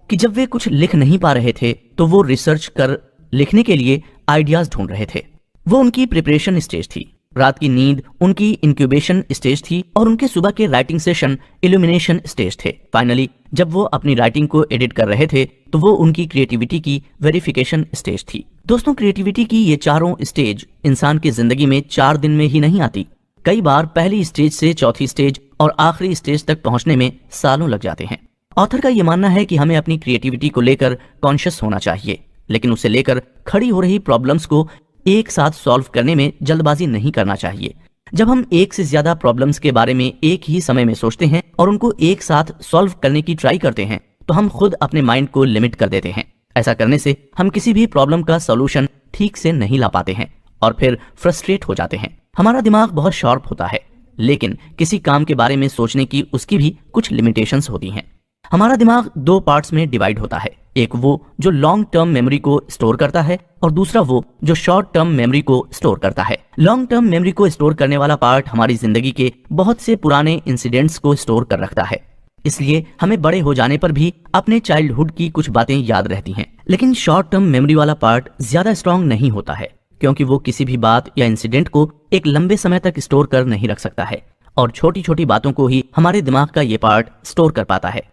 [SPEAKER 1] कि जब वे कुछ लिख नहीं पा रहे थे तो वो रिसर्च कर लिखने के लिए आइडियाज ढूंढ रहे थे। वो उनकी प्रिपरेशन स्टेज थी, रात की नींद उनकी इंक्यूबेशन स्टेज थी और उनके सुबह के राइटिंग सेशन इल्यूमिनेशन स्टेज थे। फाइनली जब वो अपनी राइटिंग को एडिट कर रहे थे तो वो उनकी क्रिएटिविटी की वेरिफिकेशन स्टेज थी। दोस्तों, क्रिएटिविटी की ये चारों स्टेज इंसान की जिंदगी में 4 दिन में ही नहीं आती। कई बार पहली स्टेज से चौथी स्टेज और आखिरी स्टेज तक पहुंचने में सालों लग जाते हैं। ऑथर का ये मानना है कि हमें अपनी क्रिएटिविटी को लेकर कॉन्शियस होना चाहिए, लेकिन उसे लेकर खड़ी हो रही प्रॉब्लम्स को एक साथ सॉल्व करने में जल्दबाजी नहीं करना चाहिए। जब हम एक से ज्यादा प्रॉब्लम्स के बारे में एक ही समय में सोचते हैं और उनको एक साथ सॉल्व करने की ट्राई करते हैं तो हम खुद अपने माइंड को लिमिट कर देते हैं। ऐसा करने से हम किसी भी प्रॉब्लम का सॉल्यूशन ठीक से नहीं ला पाते हैं और फिर फ्रस्ट्रेट हो जाते हैं। हमारा दिमाग बहुत शार्प होता है, लेकिन किसी काम के बारे में सोचने की उसकी भी कुछ लिमिटेशंस होती हैं। हमारा दिमाग 2 पार्ट्स में डिवाइड होता है, एक वो जो लॉन्ग टर्म मेमोरी को स्टोर करता है और दूसरा वो जो शॉर्ट टर्म मेमोरी को स्टोर करता है। लॉन्ग टर्म मेमोरी को स्टोर करने वाला पार्ट हमारी जिंदगी के बहुत से पुराने इंसिडेंट्स को स्टोर कर रखता है, इसलिए हमें बड़े हो जाने पर भी अपने चाइल्डहुड की कुछ बातें याद रहती हैं। लेकिन शॉर्ट टर्म मेमोरी वाला पार्ट ज्यादा स्ट्रांग नहीं होता है, क्योंकि वो किसी भी बात या इंसिडेंट को एक लंबे समय तक स्टोर कर नहीं रख सकता है और छोटी छोटी बातों को ही हमारे दिमाग का ये पार्ट स्टोर कर पाता है।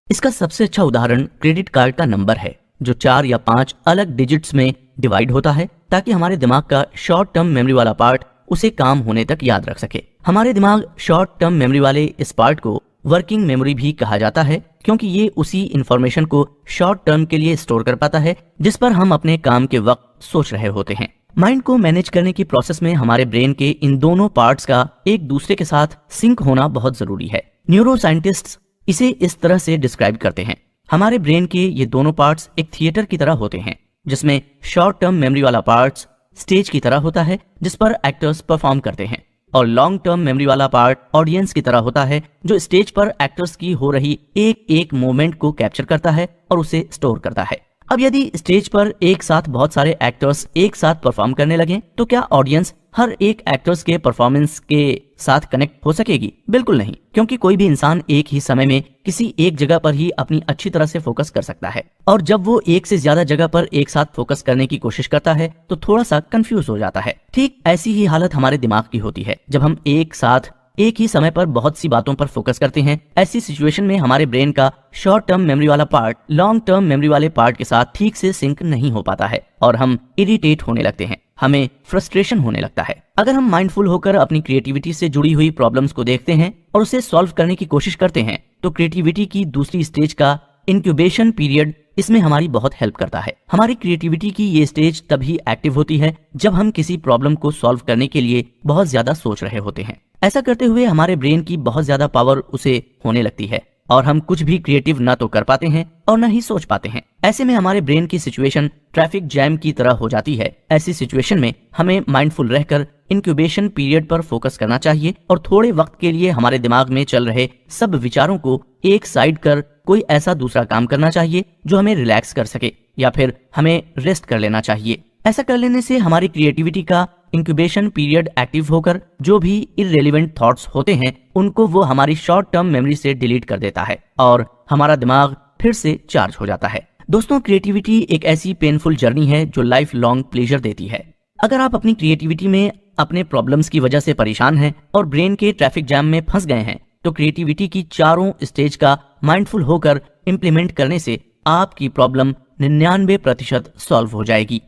[SPEAKER 1] इसका सबसे अच्छा उदाहरण क्रेडिट कार्ड का नंबर है, जो 4 या 5 अलग डिजिट्स में डिवाइड होता है ताकि हमारे दिमाग का शॉर्ट टर्म मेमोरी वाला पार्ट उसे काम होने तक याद रख सके। हमारे दिमाग शॉर्ट टर्म मेमोरी वाले इस पार्ट को वर्किंग मेमोरी भी कहा जाता है, क्योंकि ये उसी इंफॉर्मेशन को शॉर्ट टर्म के लिए स्टोर कर पाता है जिस पर हम अपने काम के वक्त सोच रहे होते हैं। माइंड को मैनेज करने की प्रोसेस में हमारे ब्रेन के इन दोनों पार्ट्स का एक दूसरे के साथ सिंक होना बहुत जरूरी है। न्यूरो साइंटिस्ट्स इसे इस तरह से डिस्क्राइब करते हैं, हमारे ब्रेन के ये दोनों पार्ट्स एक थिएटर की तरह होते हैं, जिसमें शॉर्ट टर्म मेमोरी वाला पार्ट्स स्टेज की तरह होता है जिस पर एक्टर्स परफॉर्म करते हैं, और लॉन्ग टर्म मेमोरी वाला पार्ट ऑडियंस की तरह होता है जो स्टेज पर एक्टर्स की हो रही एक एक मोमेंट को कैप्चर करता है और उसे स्टोर करता है। अब यदि स्टेज पर एक साथ बहुत सारे एक्टर्स एक साथ परफॉर्म करने लगे तो क्या ऑडियंस हर एक एक्टर्स के परफॉर्मेंस के साथ कनेक्ट हो सकेगी? बिल्कुल नहीं, क्योंकि कोई भी इंसान एक ही समय में किसी एक जगह पर ही अपनी अच्छी तरह से फोकस कर सकता है, और जब वो एक से ज्यादा जगह पर एक साथ फोकस करने की कोशिश करता है तो थोड़ा सा कंफ्यूज हो जाता है। ठीक ऐसी ही हालत हमारे दिमाग की होती है जब हम एक साथ एक ही समय पर बहुत सी बातों पर फोकस करते हैं। ऐसी सिचुएशन में हमारे ब्रेन का शॉर्ट टर्म मेमोरी वाला पार्ट लॉन्ग टर्म मेमोरी वाले पार्ट के साथ ठीक से सिंक नहीं हो पाता है और हम इरिटेट होने लगते हैं, हमें फ्रस्ट्रेशन होने लगता है। अगर हम माइंडफुल होकर अपनी क्रिएटिविटी से जुड़ी हुई प्रॉब्लम्स को देखते हैं और उसे सॉल्व करने की कोशिश करते हैं तो क्रिएटिविटी की दूसरी स्टेज का इंक्यूबेशन पीरियड इसमें हमारी बहुत हेल्प करता है। हमारी क्रिएटिविटी की ये स्टेज तभी एक्टिव होती है जब हम किसी प्रॉब्लम को सॉल्व करने के लिए बहुत ज्यादा सोच रहे होते हैं। ऐसा करते हुए हमारे ब्रेन की बहुत ज्यादा पावर उसे होने लगती है और हम कुछ भी क्रिएटिव ना तो कर पाते हैं और ना ही सोच पाते हैं। ऐसे में हमारे ब्रेन की सिचुएशन ट्रैफिक जैम की तरह हो जाती है। ऐसी सिचुएशन में हमें माइंडफुल रहकर इंक्यूबेशन पीरियड पर फोकस करना चाहिए और थोड़े वक्त के लिए हमारे दिमाग में चल रहे सब विचारों को एक साइड कर कोई ऐसा दूसरा काम करना चाहिए जो हमें रिलैक्स कर सके, या फिर हमें रेस्ट कर लेना चाहिए। ऐसा कर लेने से हमारी क्रिएटिविटी का इंक्यूबेशन पीरियड एक्टिव होकर जो भी इररिलेवेंट थॉट्स होते हैं उनको वो हमारी शॉर्ट टर्म मेमोरी से डिलीट कर देता है और हमारा दिमाग फिर से चार्ज हो जाता है। दोस्तों, क्रिएटिविटी एक ऐसी पेनफुल जर्नी है जो लाइफ लॉन्ग प्लेजर देती है। अगर आप अपनी क्रिएटिविटी में अपने प्रॉब्लम्स की वजह से परेशान हैं और ब्रेन के ट्रैफिक जैम में फंस गए हैं तो क्रिएटिविटी की चारों स्टेज का माइंडफुल होकर इम्प्लीमेंट करने से आपकी प्रॉब्लम 99% सॉल्व हो जाएगी।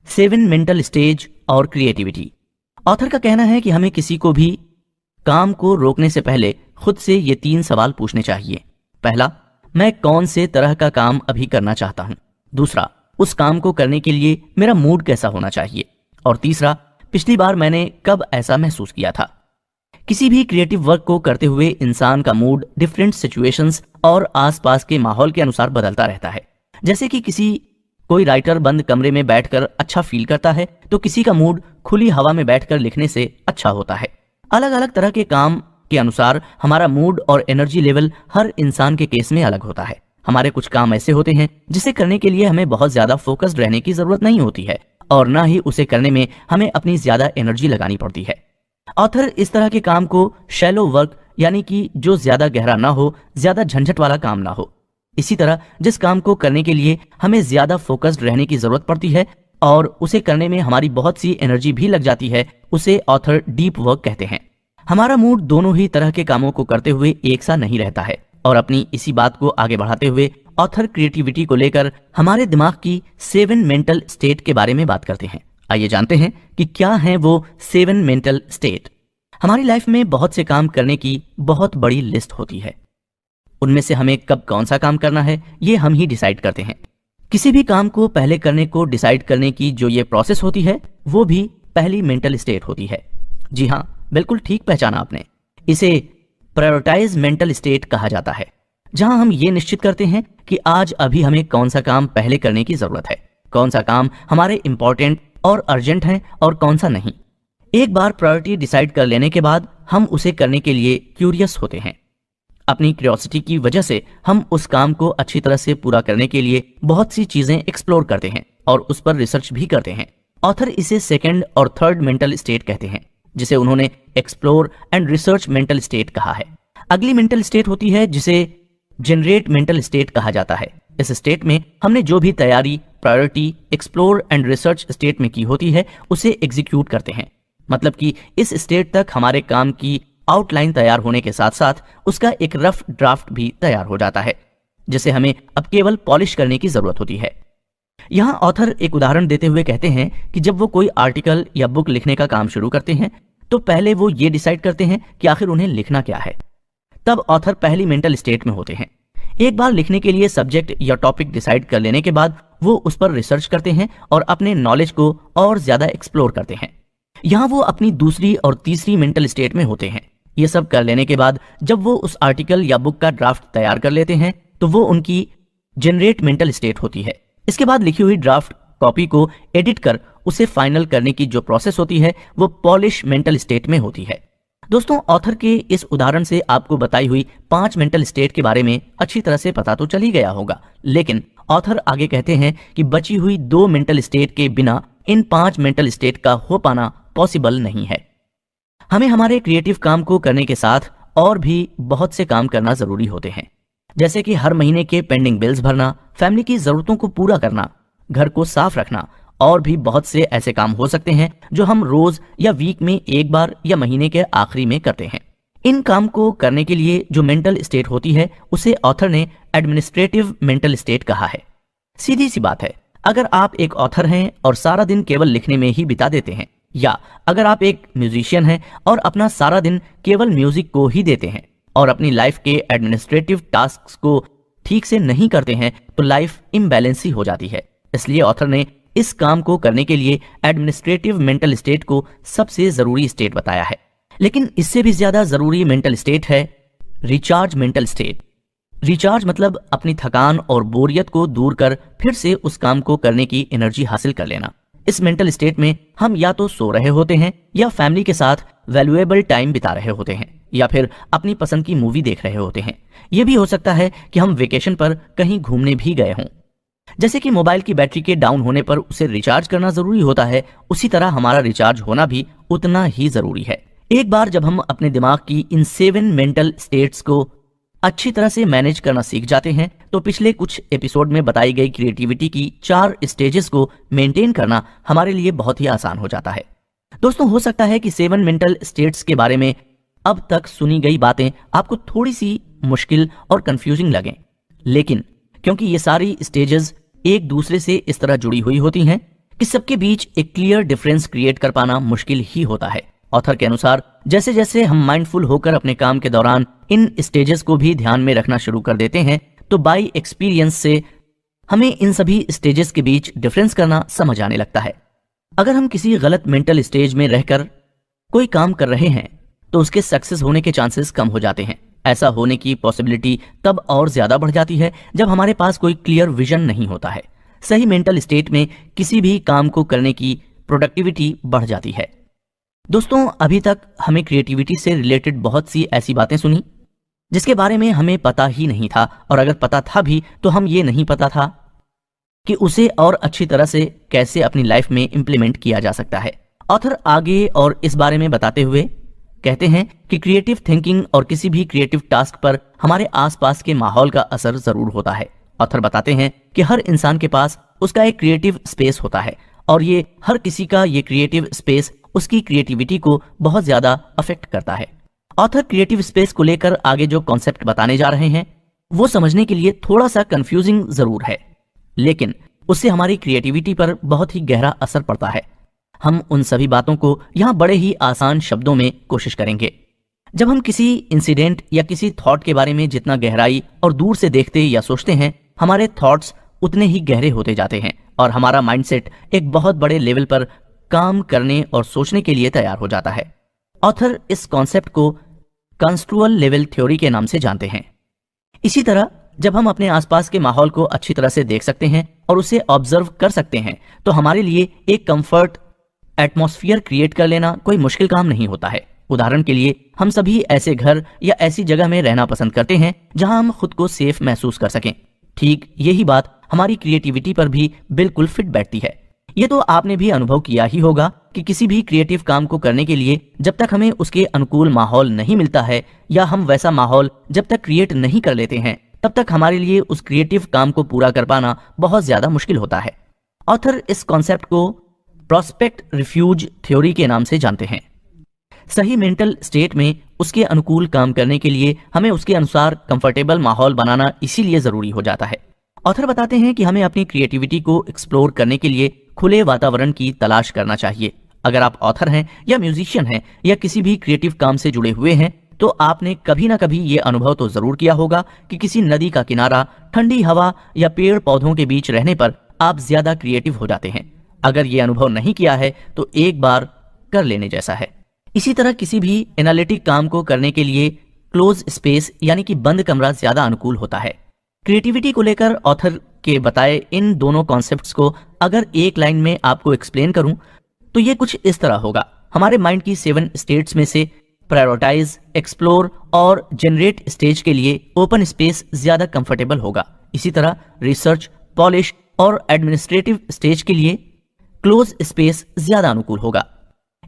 [SPEAKER 1] 7 मेंटल स्टेज और क्रिएटिविटी। ऑथर का कहना है कि हमें किसी को भी काम को रोकने से पहले खुद से ये 3 सवाल पूछने चाहिए। पहला, मैं कौन से तरह का काम अभी करना चाहता हूं। दूसरा, उस काम को करने के लिए मेरा मूड कैसा होना चाहिए। और तीसरा, पिछली बार मैंने कब ऐसा महसूस किया था। किसी भी क्रिएटिव वर्क को करते हुए इंसान का मूड डिफरेंट सिचुएशंस और आसपास के माहौल के अनुसार बदलता रहता है। जैसे कि कोई राइटर बंद कमरे में बैठकर अच्छा फील करता है, तो किसी का मूड खुली हवा में बैठकर लिखने से अच्छा होता है। अलग अलग तरह के काम के अनुसार हमारा मूड और एनर्जी लेवल हर इंसान के केस में अलग होता है। हमारे कुछ काम ऐसे होते हैं जिसे करने के लिए हमें बहुत ज्यादा फोकस्ड रहने की जरूरत नहीं होती है और ना ही उसे करने में हमें अपनी ज्यादा एनर्जी लगानी पड़ती है। ऑथर इस तरह के काम को शैलो वर्क यानी कि जो ज्यादा गहरा ना हो, ज्यादा झंझट वाला काम ना हो। इसी तरह जिस काम को करने के लिए हमें ज्यादा फोकस्ड रहने की जरूरत पड़ती है और उसे करने में हमारी बहुत सी एनर्जी भी लग जाती है, उसे ऑथर डीप वर्क कहते हैं। हमारा मूड दोनों ही तरह के कामों को करते हुए एक सा नहीं रहता है और अपनी इसी बात को आगे बढ़ाते हुए ऑथर क्रिएटिविटी को लेकर हमारे दिमाग की 7 मेंटल स्टेट के बारे में बात करते हैं। आइए जानते हैं कि क्या है वो 7 मेंटल स्टेट। हमारी लाइफ में बहुत से काम करने की बहुत बड़ी लिस्ट होती है। उनमें से हमें कब कौन सा काम करना है ये हम ही डिसाइड करते हैं। किसी भी काम को पहले करने को डिसाइड करने की जो ये प्रोसेस होती है वो भी पहली मेंटल स्टेट होती है। जी हाँ, बिल्कुल ठीक पहचाना आपने। इसे प्रायोरिटाइज मेंटल स्टेट कहा जाता है, जहां हम ये निश्चित करते हैं कि आज अभी हमें कौन सा काम पहले करने की जरूरत है, कौन सा काम हमारे इंपॉर्टेंट और अर्जेंट है और कौन सा नहीं। एक बार प्रायोरिटी डिसाइड कर लेने के बाद हम उसे करने के लिए क्यूरियस होते हैं। अपनी क्यूरियोसिटी की वजह से हम उस काम को अच्छी तरह से पूरा करने के लिए बहुत सी चीजें एक्सप्लोर करते हैं और उस पर रिसर्च भी करते हैं। ऑथर इसे सेकंड और थर्ड मेंटल स्टेट कहते हैं, जिसे उन्होंने explore and research mental state कहा है। अगली मेंटल स्टेट होती है जिसे जनरेट मेंटल स्टेट कहा जाता है। इस स्टेट में हमने जो भी तैयारी priority explore and research state में की होती है उसे एग्जीक्यूट करते हैं। मतलब कि इस स्टेट तक हमारे काम की आउटलाइन तैयार होने के साथ साथ उसका एक रफ ड्राफ्ट भी तैयार हो जाता है, जिसे हमें अब केवल पॉलिश करने की जरूरत होती है। यहाँ ऑथर एक उदाहरण देते हुए कहते हैं कि जब वो कोई आर्टिकल या बुक लिखने का काम शुरू करते हैं तो पहले वो ये डिसाइड करते हैं कि आखिर उन्हें लिखना क्या है। तब ऑथर पहली मेंटल स्टेट में होते हैं। एक बार लिखने के लिए सब्जेक्ट या टॉपिक डिसाइड कर लेने के बाद वो उस पर रिसर्च करते हैं और अपने नॉलेज को और ज्यादा एक्सप्लोर करते हैं। यहाँ वो अपनी दूसरी और तीसरी मेंटल स्टेट में होते हैं। ये सब कर लेने के बाद जब वो उस आर्टिकल या बुक का ड्राफ्ट तैयार कर लेते हैं तो वो उनकी जनरेट मेंटल स्टेट होती है। इसके बाद लिखी हुई ड्राफ्ट कॉपी को एडिट कर उसे फाइनल करने की जो प्रोसेस होती है वो पॉलिश मेंटल स्टेट में होती है। दोस्तों, ऑथर के इस उदाहरण से आपको बताई हुई 5 मेंटल स्टेट के बारे में अच्छी तरह से पता तो चल ही गया होगा, लेकिन ऑथर आगे कहते हैं कि बची हुई 2 मेंटल स्टेट के बिना इन 5 मेंटल स्टेट का हो पाना पॉसिबल नहीं है। हमें हमारे क्रिएटिव काम को करने के साथ और भी बहुत से काम करना जरूरी होते हैं, जैसे कि हर महीने के पेंडिंग बिल्स भरना, फैमिली की जरूरतों को पूरा करना, घर को साफ रखना और भी बहुत से ऐसे काम हो सकते हैं जो हम रोज या वीक में एक बार या महीने के आखिरी में करते हैं। इन काम को करने के लिए जो मेंटल स्टेट होती है उसे ऑथर ने एडमिनिस्ट्रेटिव मेंटल स्टेट कहा है। सीधी सी बात है, अगर आप एक ऑथर हैं और सारा दिन केवल लिखने में ही बिता देते हैं, या अगर आप एक म्यूजिशियन हैं और अपना सारा दिन केवल म्यूजिक को ही देते हैं और अपनी लाइफ के एडमिनिस्ट्रेटिव टास्क्स को ठीक से नहीं करते हैं तो लाइफ इम्बैलेंस ही हो जाती है। इसलिए ऑथर ने इस काम को करने के लिए एडमिनिस्ट्रेटिव मेंटल स्टेट को सबसे जरूरी स्टेट बताया है। लेकिन इससे भी ज्यादा जरूरी मेंटल स्टेट है रिचार्ज मेंटल स्टेट। रिचार्ज मतलब अपनी थकान और बोरियत को दूर कर फिर से उस काम को करने की एनर्जी हासिल कर लेना। इस मेंटल स्टेट में हम या तो सो रहे होते हैं या फैमिली के साथ वैल्यूएबल टाइम बिता रहे होते हैं या फिर अपनी पसंद की मूवी देख रहे होते हैं। यह भी हो सकता है कि हम वेकेशन पर कहीं घूमने भी गए हों। जैसे कि मोबाइल की बैटरी के डाउन होने पर उसे रिचार्ज करना जरूरी होता है, उसी तरह हमारा रिचार्ज होना भी उतना ही जरूरी है। एक बार जब हम अपने दिमाग की इन 7 मेंटल स्टेट्स को अच्छी तरह से मैनेज करना सीख जाते हैं तो पिछले कुछ एपिसोड में बताई गई क्रिएटिविटी की 4 स्टेजेस को मेंटेन करना हमारे लिए बहुत ही आसान हो जाता है। दोस्तों, हो सकता है कि 7 मेंटल स्टेट्स के बारे में अब तक सुनी गई बातें आपको थोड़ी सी मुश्किल और कंफ्यूजिंग लगें, लेकिन क्योंकि ये सारी स्टेजेस एक दूसरे से इस तरह जुड़ी हुई होती हैं कि सबके बीच एक क्लियर डिफरेंस क्रिएट कर पाना मुश्किल ही होता है। ऑथर के अनुसार जैसे जैसे हम माइंडफुल होकर अपने काम के दौरान इन स्टेजेस को भी ध्यान में रखना शुरू कर देते हैं तो बाय एक्सपीरियंस से हमें इन सभी स्टेजेस के बीच डिफरेंस करना समझ आने लगता है। अगर हम किसी गलत मेंटल स्टेज में रहकर कोई काम कर रहे हैं तो उसके सक्सेस होने के चांसेस कम हो जाते हैं। ऐसा होने की पॉसिबिलिटी तब और ज्यादा बढ़ जाती है जब हमारे पास कोई क्लियर विजन नहीं होता है। सही मेंटल स्टेट में किसी भी काम को करने की प्रोडक्टिविटी बढ़ जाती है। दोस्तों, अभी तक हमें क्रिएटिविटी से रिलेटेड बहुत सी ऐसी बातें सुनी जिसके बारे में हमें पता ही नहीं था, और अगर पता था भी तो हम ये नहीं पता था कि उसे और अच्छी तरह से कैसे अपनी लाइफ में इंप्लीमेंट किया जा सकता है। ऑथर आगे और इस बारे में बताते हुए कहते हैं कि क्रिएटिव थिंकिंग और किसी भी क्रिएटिव टास्क पर हमारे आसपास के माहौल का असर जरूर होता है। ऑथर बताते हैं कि हर इंसान के पास उसका एक क्रिएटिव स्पेस होता है और ये हर किसी का ये क्रिएटिव स्पेस उसकी क्रिएटिविटी को बहुत ज्यादा अफेक्ट करता है। ऑथर क्रिएटिव स्पेस को लेकर आगे जो कॉन्सेप्ट बताने जा रहे हैं वो समझने के लिए थोड़ा सा कंफ्यूजिंग जरूर है, लेकिन उससे हमारी क्रिएटिविटी पर बहुत ही गहरा असर पड़ता है। हम उन सभी बातों को यहाँ बड़े ही आसान शब्दों में कोशिश करेंगे। जब हम किसी इंसिडेंट या किसी थॉट के बारे में जितना गहराई और दूर से देखते या सोचते हैं, हमारे थॉट्स उतने ही गहरे होते जाते हैं और हमारा माइंडसेट एक बहुत बड़े लेवल पर काम करने और सोचने के लिए तैयार हो जाता है। ऑथर इस कॉन्सेप्ट को कंस्ट्रुअल लेवल थ्योरी के नाम से जानते हैं। इसी तरह जब हम अपने आसपास के माहौल को अच्छी तरह से देख सकते हैं और उसे ऑब्जर्व कर सकते हैं तो हमारे लिए एक कंफर्ट एटमॉस्फेयर क्रिएट कर लेना कोई मुश्किल काम नहीं होता है। उदाहरण के लिए हम सभी ऐसे घर या ऐसी जगह में रहना पसंद करते हैं जहां हम खुद को सेफ महसूस कर सकें। ठीक यही बात हमारी क्रिएटिविटी पर भी बिल्कुल फिट बैठती है। ये तो आपने भी अनुभव किया ही होगा कि किसी भी क्रिएटिव काम को करने के लिए जब तक हमें उसके अनुकूल माहौल नहीं मिलता है या हम वैसा माहौल जब तक क्रिएट नहीं कर लेते हैं तब तक हमारे लिए उस क्रिएटिव काम को पूरा कर पाना बहुत ज्यादा मुश्किल होता है। ऑथर इस कॉन्सेप्ट को प्रोस्पेक्ट रिफ्यूज थ्योरी के नाम से जानते हैं। सही मेंटल स्टेट में उसके अनुकूल काम करने के लिए हमें उसके अनुसार कंफर्टेबल माहौल बनाना इसीलिए जरूरी हो जाता है। ऑथर बताते हैं कि हमें अपनी क्रिएटिविटी को एक्सप्लोर करने के लिए खुले वातावरण की तलाश करना चाहिए। अगर आप ऑथर हैं या म्यूजिशियन हैं या किसी भी क्रिएटिव काम से जुड़े हुए हैं तो आपने कभी ना कभी ये अनुभव तो जरूर किया होगा कि किसी नदी का किनारा, ठंडी हवा या पेड़ पौधों के बीच रहने पर आप ज्यादा क्रिएटिव हो जाते हैं। अगर ये अनुभव नहीं किया है तो एक बार कर लेने जैसा है। इसी तरह किसी भी एनालिटिक काम को करने के लिए क्लोज स्पेस यानी कि बंद कमरा ज्यादा अनुकूल होता है। क्रिएटिविटी को लेकर ऑथर के बताए इन दोनों कॉन्सेप्ट्स को अगर एक लाइन में आपको एक्सप्लेन करूं तो ये कुछ इस तरह होगा। हमारे माइंड की 7 स्टेट्स में से प्रायोरिटाइज, एक्सप्लोर और जनरेट स्टेज के लिए ओपन स्पेस ज्यादा कंफर्टेबल होगा। इसी तरह रिसर्च, पॉलिश और एडमिनिस्ट्रेटिव स्टेज के लिए क्लोज स्पेस ज्यादा अनुकूल होगा।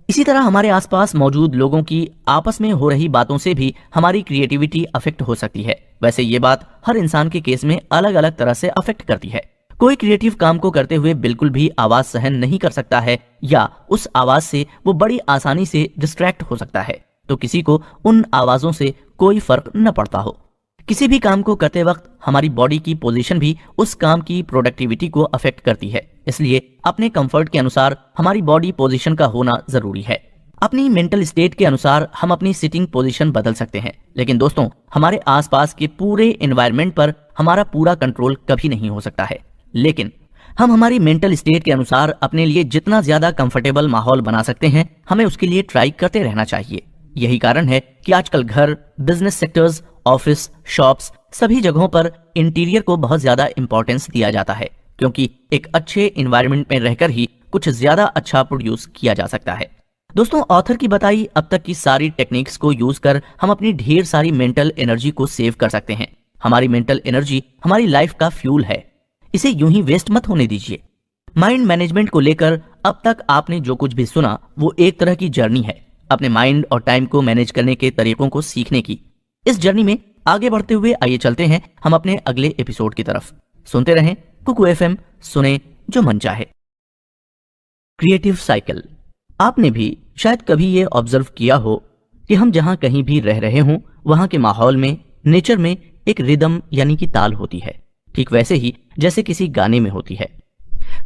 [SPEAKER 1] इसी तरह हमारे आसपास मौजूद लोगों की आपस में हो रही बातों से भी हमारी क्रिएटिविटी अफेक्ट हो सकती है। वैसे ये बात हर इंसान के केस में अलग अलग तरह से अफेक्ट करती है। कोई क्रिएटिव काम को करते हुए बिल्कुल भी आवाज सहन नहीं कर सकता है या उस आवाज से वो बड़ी आसानी से डिस्ट्रैक्ट हो सकता है, तो किसी को उन आवाजों से कोई फर्क न पड़ता हो। किसी भी काम को करते वक्त हमारी बॉडी की पोजीशन भी उस काम की प्रोडक्टिविटी को अफेक्ट करती है, इसलिए अपने कंफर्ट के अनुसार हमारी बॉडी पोजीशन का होना जरूरी है। अपनी मेंटल स्टेट के अनुसार हम अपनी सिटिंग पोजीशन बदल सकते हैं, लेकिन दोस्तों हमारे आसपास के पूरे एनवायरनमेंट पर हमारा पूरा कंट्रोल कभी नहीं हो सकता है। लेकिन हम हमारी मेंटल स्टेट के अनुसार अपने लिए जितना ज्यादा कंफर्टेबल माहौल बना सकते हैं, हमें उसके लिए ट्राई करते रहना चाहिए। यही कारण है कि आजकल घर, बिजनेस सेक्टर्स, ऑफिस, शॉप्स सभी जगहों पर इंटीरियर को बहुत ज्यादा इंपॉर्टेंस दिया जाता है, क्योंकि एक अच्छे एनवायरनमेंट में रहकर ही कुछ ज्यादा अच्छा प्रोड्यूस किया जा सकता है। दोस्तों, ऑथर की बताई अब तक की सारी टेक्निक्स को यूज कर हम अपनी ढेर सारी मेंटल एनर्जी को सेव कर सकते हैं। हमारी मेंटल एनर्जी हमारी लाइफ का फ्यूल है, इसे यूं ही वेस्ट मत होने दीजिए। माइंड मैनेजमेंट को लेकर अब तक आपने जो कुछ भी सुना वो एक तरह की जर्नी है, अपने माइंड और टाइम को मैनेज करने के तरीकों को सीखने की। इस जर्नी में आगे बढ़ते हुए आइए चलते हैं हम अपने अगले एपिसोड की तरफ। सुनते रहें कुकू एफएम, सुने जो मन चाहे। Creative cycle. आपने भी शायद कभी ये ऑब्जर्व किया हो कि हम जहां कहीं भी रह रहे हों वहां के माहौल में, नेचर में एक रिदम यानी कि ताल होती है, ठीक वैसे ही जैसे किसी गाने में होती है।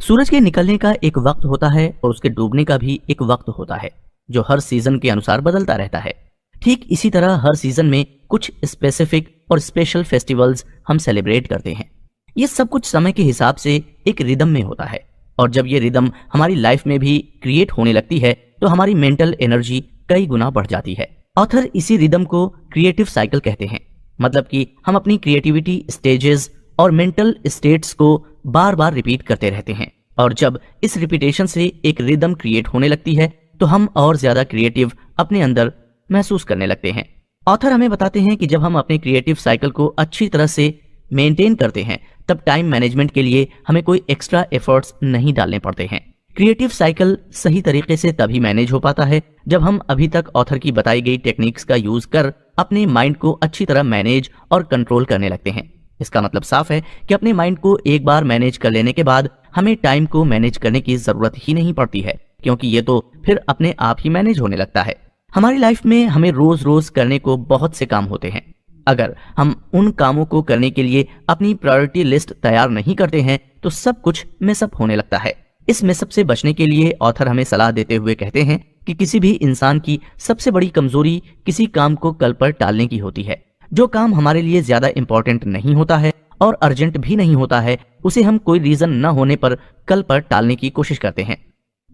[SPEAKER 1] सूरज के निकलने का एक वक्त होता है और उसके डूबने का भी एक वक्त होता है जो हर सीजन के अनुसार बदलता रहता है। ठीक इसी तरह हर सीजन में कुछ स्पेसिफिक और स्पेशल फेस्टिवल्स हम सेलिब्रेट करते हैं। ये सब कुछ समय के हिसाब से एक रिदम में होता है और जब ये रिदम हमारी लाइफ में भी क्रिएट होने लगती है तो हमारी मेंटल एनर्जी कई गुना बढ़ जाती है। ऑथर इसी रिदम को क्रिएटिव साइकिल कहते हैं, मतलब कि हम अपनी क्रिएटिविटी स्टेजेस और मेंटल स्टेट्स को बार बार रिपीट करते रहते हैं, और जब इस रिपीटेशन से एक रिदम क्रिएट होने लगती है तो हम और ज्यादा क्रिएटिव अपने अंदर महसूस करने लगते हैं। ऑथर हमें बताते हैं कि जब हम अपने क्रिएटिव साइकिल को अच्छी तरह से मेंटेन करते हैं तब टाइम मैनेजमेंट के लिए हमें कोई एक्स्ट्रा एफर्ट्स नहीं डालने पड़ते हैं। क्रिएटिव साइकिल सही तरीके से तभी मैनेज हो पाता है जब हम अभी तक ऑथर की बताई गई टेक्निक्स का यूज कर अपने माइंड को अच्छी तरह मैनेज और कंट्रोल करने लगते हैं। इसका मतलब साफ है कि अपने माइंड को एक बार मैनेज कर लेने के बाद हमें टाइम को मैनेज करने की जरूरत ही नहीं पड़ती है, क्योंकि ये तो फिर अपने आप ही मैनेज होने लगता है। हमारी लाइफ में हमें रोज रोज करने को बहुत से काम होते हैं। अगर हम उन कामों को करने के लिए अपनी प्रायोरिटी लिस्ट तैयार नहीं करते हैं तो सब कुछ मिसअप होने लगता है। इस मिसअप से बचने के लिए ऑथर हमें सलाह देते हुए कहते हैं कि किसी भी इंसान की सबसे बड़ी कमजोरी किसी काम को कल पर टालने की होती है। जो काम हमारे लिए ज्यादा इंपॉर्टेंट नहीं होता है और अर्जेंट भी नहीं होता है, उसे हम कोई रीजन न होने पर कल पर टालने की कोशिश करते हैं।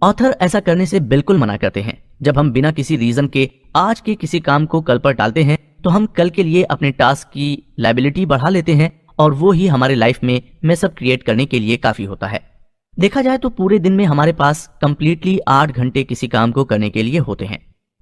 [SPEAKER 1] ऑथर ऐसा करने से बिल्कुल मना करते हैं। जब हम बिना किसी रीजन के आज के किसी काम को कल पर टालते हैं तो हम कल के लिए अपने टास्क की लायबिलिटी बढ़ा लेते हैं, और वो ही हमारे लाइफ में मेसअप क्रिएट करने के लिए काफी होता है। देखा जाए तो पूरे दिन में हमारे पास कंप्लीटली 8 घंटे किसी काम को करने के लिए होते हैं।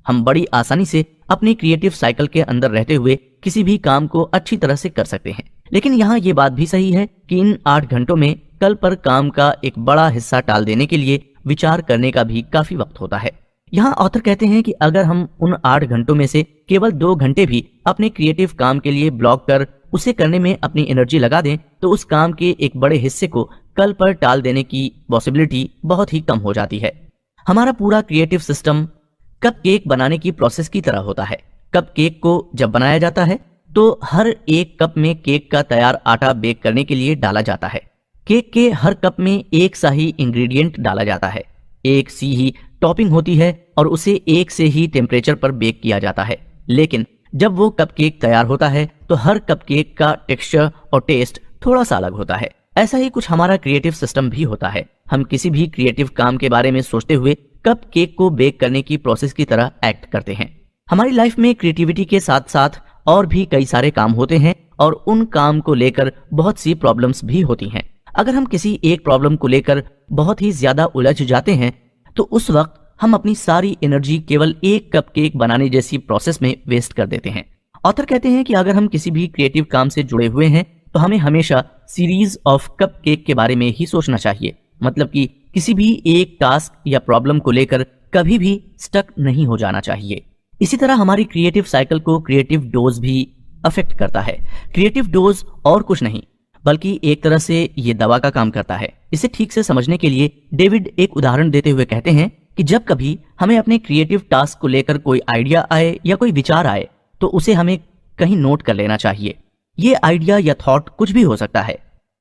[SPEAKER 1] हम बड़ी आसानी से अपनी क्रिएटिव साइकिल के अंदर रहते हुए किसी भी काम को अच्छी तरह से कर सकते हैं। लेकिन यहाँ ये बात भी सही है कि इन 8 घंटों में कल पर काम का एक बड़ा हिस्सा टाल देने के लिए विचार करने का भी काफी वक्त होता है। यहाँ ऑथर कहते हैं कि अगर हम उन 8 घंटों में से केवल 2 घंटे भी अपने क्रिएटिव काम के लिए ब्लॉक कर उसे करने में अपनी एनर्जी लगा दें तो उस काम के एक बड़े हिस्से को कल पर टाल देने की पॉसिबिलिटी बहुत ही कम हो जाती है। हमारा पूरा क्रिएटिव सिस्टम कप केक बनाने की प्रोसेस की तरह होता है। कप केक को जब बनाया जाता है तो हर एक कप में केक का तैयार आटा बेक करने के लिए डाला जाता है। केक के हर कप में एक सा ही इंग्रेडिएंट डाला जाता है, एक सी ही टॉपिंग होती है और उसे एक से ही टेम्परेचर पर बेक किया जाता है। लेकिन जब वो कप केक तैयार होता है तो हर कप केक का टेक्सचर और टेस्ट थोड़ा सा अलग होता है। ऐसा ही कुछ हमारा क्रिएटिव सिस्टम भी होता है। हम किसी भी क्रिएटिव काम के बारे में सोचते हुए कप केक को बेक करने की प्रोसेस की तरह एक्ट करते हैं। हमारी लाइफ में क्रिएटिविटी के साथ साथ और भी कई सारे काम होते हैं और उन काम को लेकर बहुत सी प्रॉब्लम्स भी होती हैं। अगर हम किसी एक प्रॉब्लम को लेकर बहुत ही ज्यादा उलझ जाते हैं तो उस वक्त हम अपनी सारी एनर्जी केवल एक कप केक बनाने जैसी प्रोसेस में वेस्ट कर देते हैं। ऑथर कहते हैं कि अगर हम किसी भी क्रिएटिव काम से जुड़े हुए हैं तो हमें हमेशा सीरीज ऑफ कप केक के बारे में ही सोचना चाहिए, मतलब कि किसी भी एक टास्क या प्रॉब्लम को लेकर कभी भी स्टक नहीं हो जाना चाहिए। इसी तरह हमारी क्रिएटिव साइकिल को क्रिएटिव डोज भी अफेक्ट करता है। क्रिएटिव डोज और कुछ नहीं बल्कि एक तरह से ये दवा का काम करता है। इसे ठीक से समझने के लिए डेविड एक उदाहरण देते हुए कहते हैं कि जब कभी हमें अपने क्रिएटिव टास्क को लेकर कोई आइडिया आए या कोई विचार आए तो उसे हमें कहीं नोट कर लेना चाहिए। ये आइडिया या थॉट कुछ भी हो सकता है,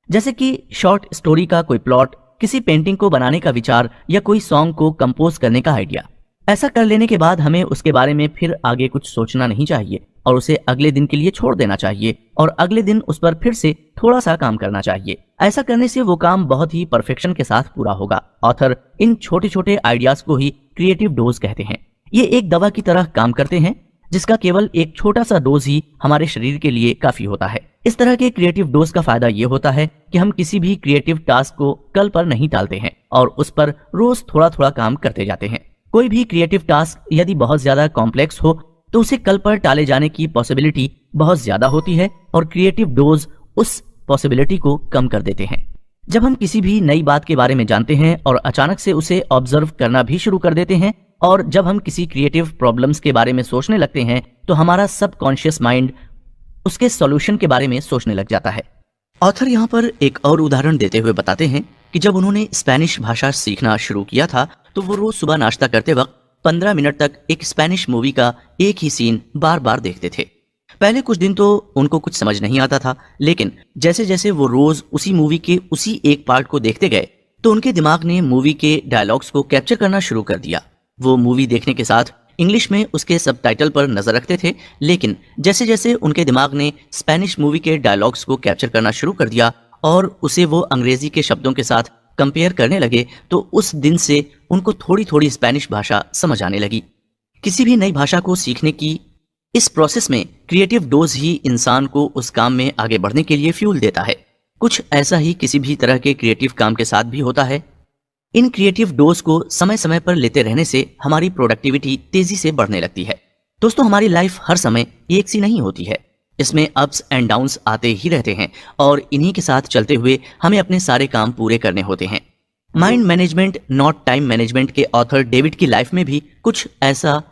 [SPEAKER 1] जैसे कि शॉर्ट स्टोरी का कोई प्लॉट, किसी पेंटिंग को बनाने का विचार या कोई सॉन्ग को कंपोज करने का आइडिया। ऐसा कर लेने के बाद हमें उसके बारे में फिर आगे कुछ सोचना नहीं चाहिए और उसे अगले दिन के लिए छोड़ देना चाहिए और अगले दिन उस पर फिर से थोड़ा सा काम करना चाहिए। ऐसा करने से वो काम बहुत ही परफेक्शन के साथ पूरा होगा। ऑथर इन छोटे छोटे आइडियाज को ही क्रिएटिव डोज कहते हैं। ये एक दवा की तरह काम करते हैं जिसका केवल एक छोटा सा डोज ही हमारे शरीर के लिए काफी होता है। इस तरह के क्रिएटिव डोज का फायदा ये होता है कि हम किसी भी क्रिएटिव टास्क को कल पर नहीं टालते हैं और उस पर रोज थोड़ा थोड़ा काम करते जाते हैं। कोई भी क्रिएटिव टास्क यदि बहुत ज्यादा कॉम्प्लेक्स हो तो उसे कल पर टाले जाने की पॉसिबिलिटी बहुत ज्यादा होती है और क्रिएटिव डोज उस पॉसिबिलिटी को कम कर देते हैं। जब हम किसी भी नई बात के बारे में जानते हैं और अचानक से उसे ऑब्जर्व करना भी शुरू कर देते हैं और जब हम किसी क्रिएटिव प्रॉब्लम्स के बारे में सोचने लगते हैं तो हमारा सबकॉन्शियस माइंड उसके सॉल्यूशन के बारे में सोचने लग जाता है। ऑथर यहाँ पर एक और उदाहरण देते हुए बताते हैं कि जब उन्होंने स्पेनिश भाषा सीखना शुरू किया था तो वो रोज सुबह नाश्ता करते वक्त 15 मिनट तक एक स्पेनिश मूवी का एक ही सीन बार बार देखते थे। पहले कुछ दिन तो उनको कुछ समझ नहीं आता था, लेकिन जैसे जैसे वो रोज उसी मूवी के उसी एक पार्ट को देखते गए तो उनके दिमाग ने मूवी के डायलॉग्स को कैप्चर करना शुरू कर दिया। वो मूवी देखने के साथ इंग्लिश में उसके सबटाइटल पर नजर रखते थे, लेकिन जैसे जैसे उनके दिमाग ने स्पेनिश मूवी के डायलॉग्स को कैप्चर करना शुरू कर दिया और उसे वो अंग्रेजी के शब्दों के साथ कंपेयर करने लगे तो उस दिन से उनको थोड़ी थोड़ी स्पेनिश भाषा समझ आने लगी। किसी भी नई भाषा को सीखने की इस प्रोसेस में क्रिएटिव डोज ही इंसान को उस काम में आगे बढ़ने के लिए फ्यूल देता है। कुछ ऐसा ही किसी भी तरह के क्रिएटिव काम के साथ भी होता है। इन क्रिएटिव डोज को समय समय पर लेते रहने से हमारी प्रोडक्टिविटी तेजी से बढ़ने लगती है। दोस्तों, हमारी लाइफ हर समय एक सी नहीं होती है। इसमें अप्स एंड डाउन्स आते ही रहते हैं और इन्हीं के साथ चलते हुए हमें अपने सारे काम पूरे करने होते हैं। Mind management not time management के ऑथर डेविड की लाइफ में भी कुछ ऐसा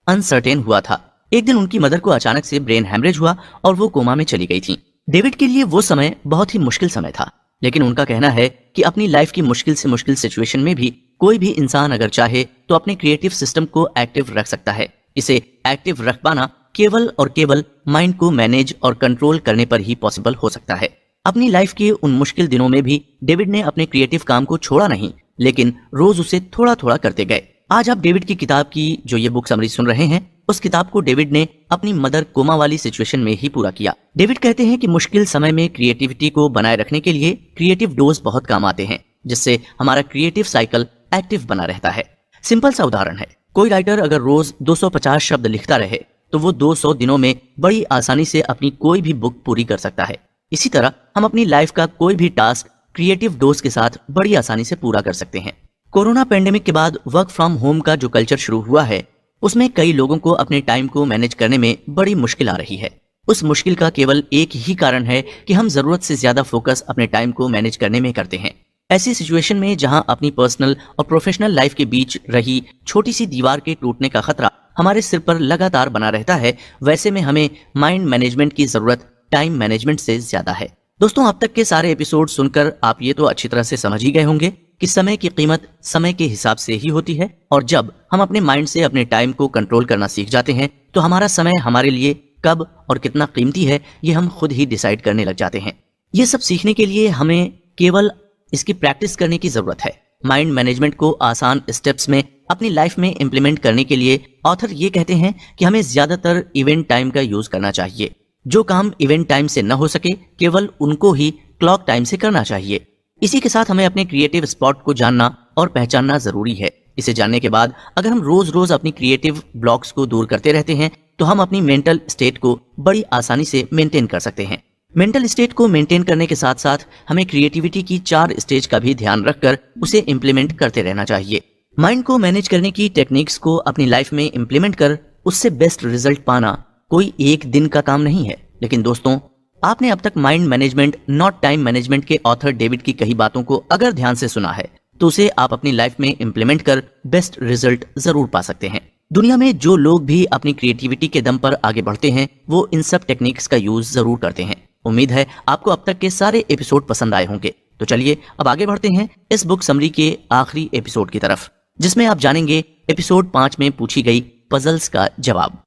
[SPEAKER 1] अनसर्टेन हुआ था। एक दिन उनकी मदर को अचानक से ब्रेन हैमरेज हुआ और वो कोमा में चली गई थी। डेविड के लिए वो समय बहुत ही मुश्किल समय था, लेकिन उनका कहना है कि अपनी लाइफ की मुश्किल से मुश्किल सिचुएशन में भी कोई भी इंसान अगर चाहे तो अपने क्रिएटिव सिस्टम को एक्टिव रख सकता है। इसे एक्टिव रख पाना केवल और केवल माइंड को मैनेज और कंट्रोल करने पर ही पॉसिबल हो सकता है। अपनी लाइफ के उन मुश्किल दिनों में भी डेविड ने अपने क्रिएटिव काम को छोड़ा नहीं, लेकिन रोज उसे थोड़ा थोड़ा करते गए। आज आप डेविड की किताब की जो ये बुक समरी सुन रहे हैं, उस किताब को डेविड ने अपनी मदर कोमा वाली सिचुएशन में ही पूरा किया। डेविड कहते हैं कि मुश्किल समय में क्रिएटिविटी को बनाए रखने के लिए क्रिएटिव डोज बहुत काम आते हैं, जिससे हमारा क्रिएटिव साइकिल एक्टिव बना रहता है। सिंपल सा उदाहरण है, कोई राइटर अगर रोज 250 शब्द लिखता रहे तो वो 200 दिनों में बड़ी आसानी से अपनी कोई भी बुक पूरी कर सकता है। इसी तरह हम अपनी लाइफ का कोई भी टास्क क्रिएटिव डोज के साथ बड़ी आसानी से पूरा कर सकते हैं। कोरोना पेंडेमिक के बाद वर्क फ्रॉम होम का जो कल्चर शुरू हुआ है, उसमें कई लोगों को अपने टाइम को मैनेज करने में बड़ी मुश्किल आ रही है। उस मुश्किल का केवल एक ही कारण है कि हम जरूरत से ज्यादा फोकस अपने टाइम को मैनेज करने में करते हैं। ऐसी सिचुएशन में जहां अपनी पर्सनल और प्रोफेशनल लाइफ के बीच रही छोटी सी दीवार के टूटने का खतरा हमारे सिर पर लगातार बना रहता है, वैसे में हमें माइंड मैनेजमेंट की जरूरत टाइम मैनेजमेंट से ज्यादा है। दोस्तों, अब तक के सारे एपिसोड सुनकर आप ये तो अच्छी तरह से समझ ही गए होंगे कि समय की कीमत समय के हिसाब से ही होती है, और जब हम अपने माइंड से अपने टाइम को कंट्रोल करना सीख जाते हैं तो हमारा समय हमारे लिए कब और कितना कीमती है ये हम खुद ही डिसाइड करने लग जाते हैं। ये सब सीखने के लिए हमें केवल इसकी प्रैक्टिस करने की जरूरत है। माइंड मैनेजमेंट को आसान स्टेप्स में अपनी लाइफ में इंप्लीमेंट करने के लिए ऑथर ये कहते हैं कि हमें ज्यादातर इवेंट टाइम का यूज करना चाहिए। जो काम इवेंट टाइम से न हो सके केवल उनको ही क्लॉक टाइम से करना चाहिए। इसी के साथ हमें अपने क्रिएटिव स्पॉट को जानना और पहचानना जरूरी है। इसे जानने के बाद अगर हम रोज रोज अपनी क्रिएटिव ब्लॉक्स को दूर करते रहते हैं तो हम अपनी मेंटल स्टेट को बड़ी आसानी से मेंटेन कर सकते हैं। मेंटल स्टेट को मेंटेन करने के साथ साथ हमें क्रिएटिविटी की 4 स्टेज का भी ध्यान रखकर उसे इंप्लीमेंट करते रहना चाहिए। माइंड को मैनेज करने की टेक्निक्स को अपनी लाइफ में इंप्लीमेंट कर उससे बेस्ट रिजल्ट पाना कोई एक दिन का काम नहीं है। लेकिन दोस्तों, आपने अब तक mind management not time management के ऑथर डेविड की कही बातों को अगर ध्यान से सुना है तो उसे आप अपनी लाइफ में इंप्लीमेंट कर बेस्ट रिजल्ट जरूर पा सकते हैं। दुनिया में जो लोग भी अपनी क्रिएटिविटी के दम पर आगे बढ़ते हैं वो इन सब टेक्निक्स का यूज जरूर करते हैं। उम्मीद है आपको अब तक के सारे एपिसोड पसंद आए होंगे। तो चलिए अब आगे बढ़ते हैं इस बुक समरी के आखिरी एपिसोड की तरफ, जिसमें आप जानेंगे एपिसोड 5 में पूछी गई पजल्स का जवाब।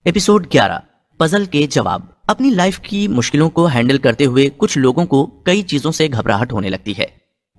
[SPEAKER 1] एपिसोड 11, पजल के जवाब। अपनी लाइफ की मुश्किलों को हैंडल करते हुए कुछ लोगों को कई चीजों से घबराहट होने लगती है।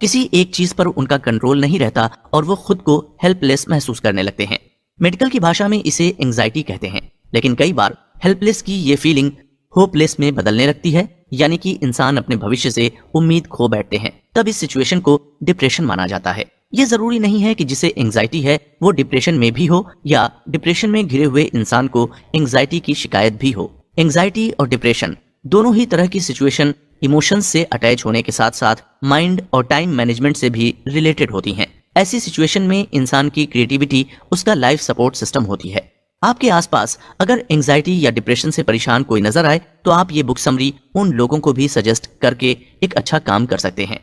[SPEAKER 1] किसी एक चीज पर उनका कंट्रोल नहीं रहता और वो खुद को हेल्पलेस महसूस करने लगते हैं। मेडिकल की भाषा में इसे एंजाइटी कहते हैं, लेकिन कई बार हेल्पलेस की ये फीलिंग होपलेस में बदलने लगती है, यानी कि इंसान अपने भविष्य से उम्मीद खो बैठते हैं। तब इस सिचुएशन को डिप्रेशन माना जाता है। ये जरूरी नहीं है कि जिसे एंजाइटी है वो डिप्रेशन में भी हो या डिप्रेशन में घिरे हुए इंसान को एंजाइटी की शिकायत भी हो। एंजाइटी और डिप्रेशन दोनों ही तरह की सिचुएशन इमोशंस से अटैच होने के साथ साथ माइंड और टाइम मैनेजमेंट से भी रिलेटेड होती हैं। ऐसी सिचुएशन में इंसान की क्रिएटिविटी उसका लाइफ सपोर्ट सिस्टम होती है। आपके आसपास अगर एंजाइटी या डिप्रेशन से परेशान कोई नजर आए तो आप ये बुक समरी उन लोगों को भी सजेस्ट करके एक अच्छा काम कर सकते हैं।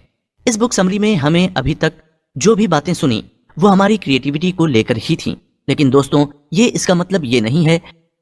[SPEAKER 1] इस बुक समरी में हमें अभी तक जो भी बातें सुनी वो हमारी क्रिएटिविटी को लेकर ही थी, लेकिन दोस्तों ये इसका मतलब ये नहीं है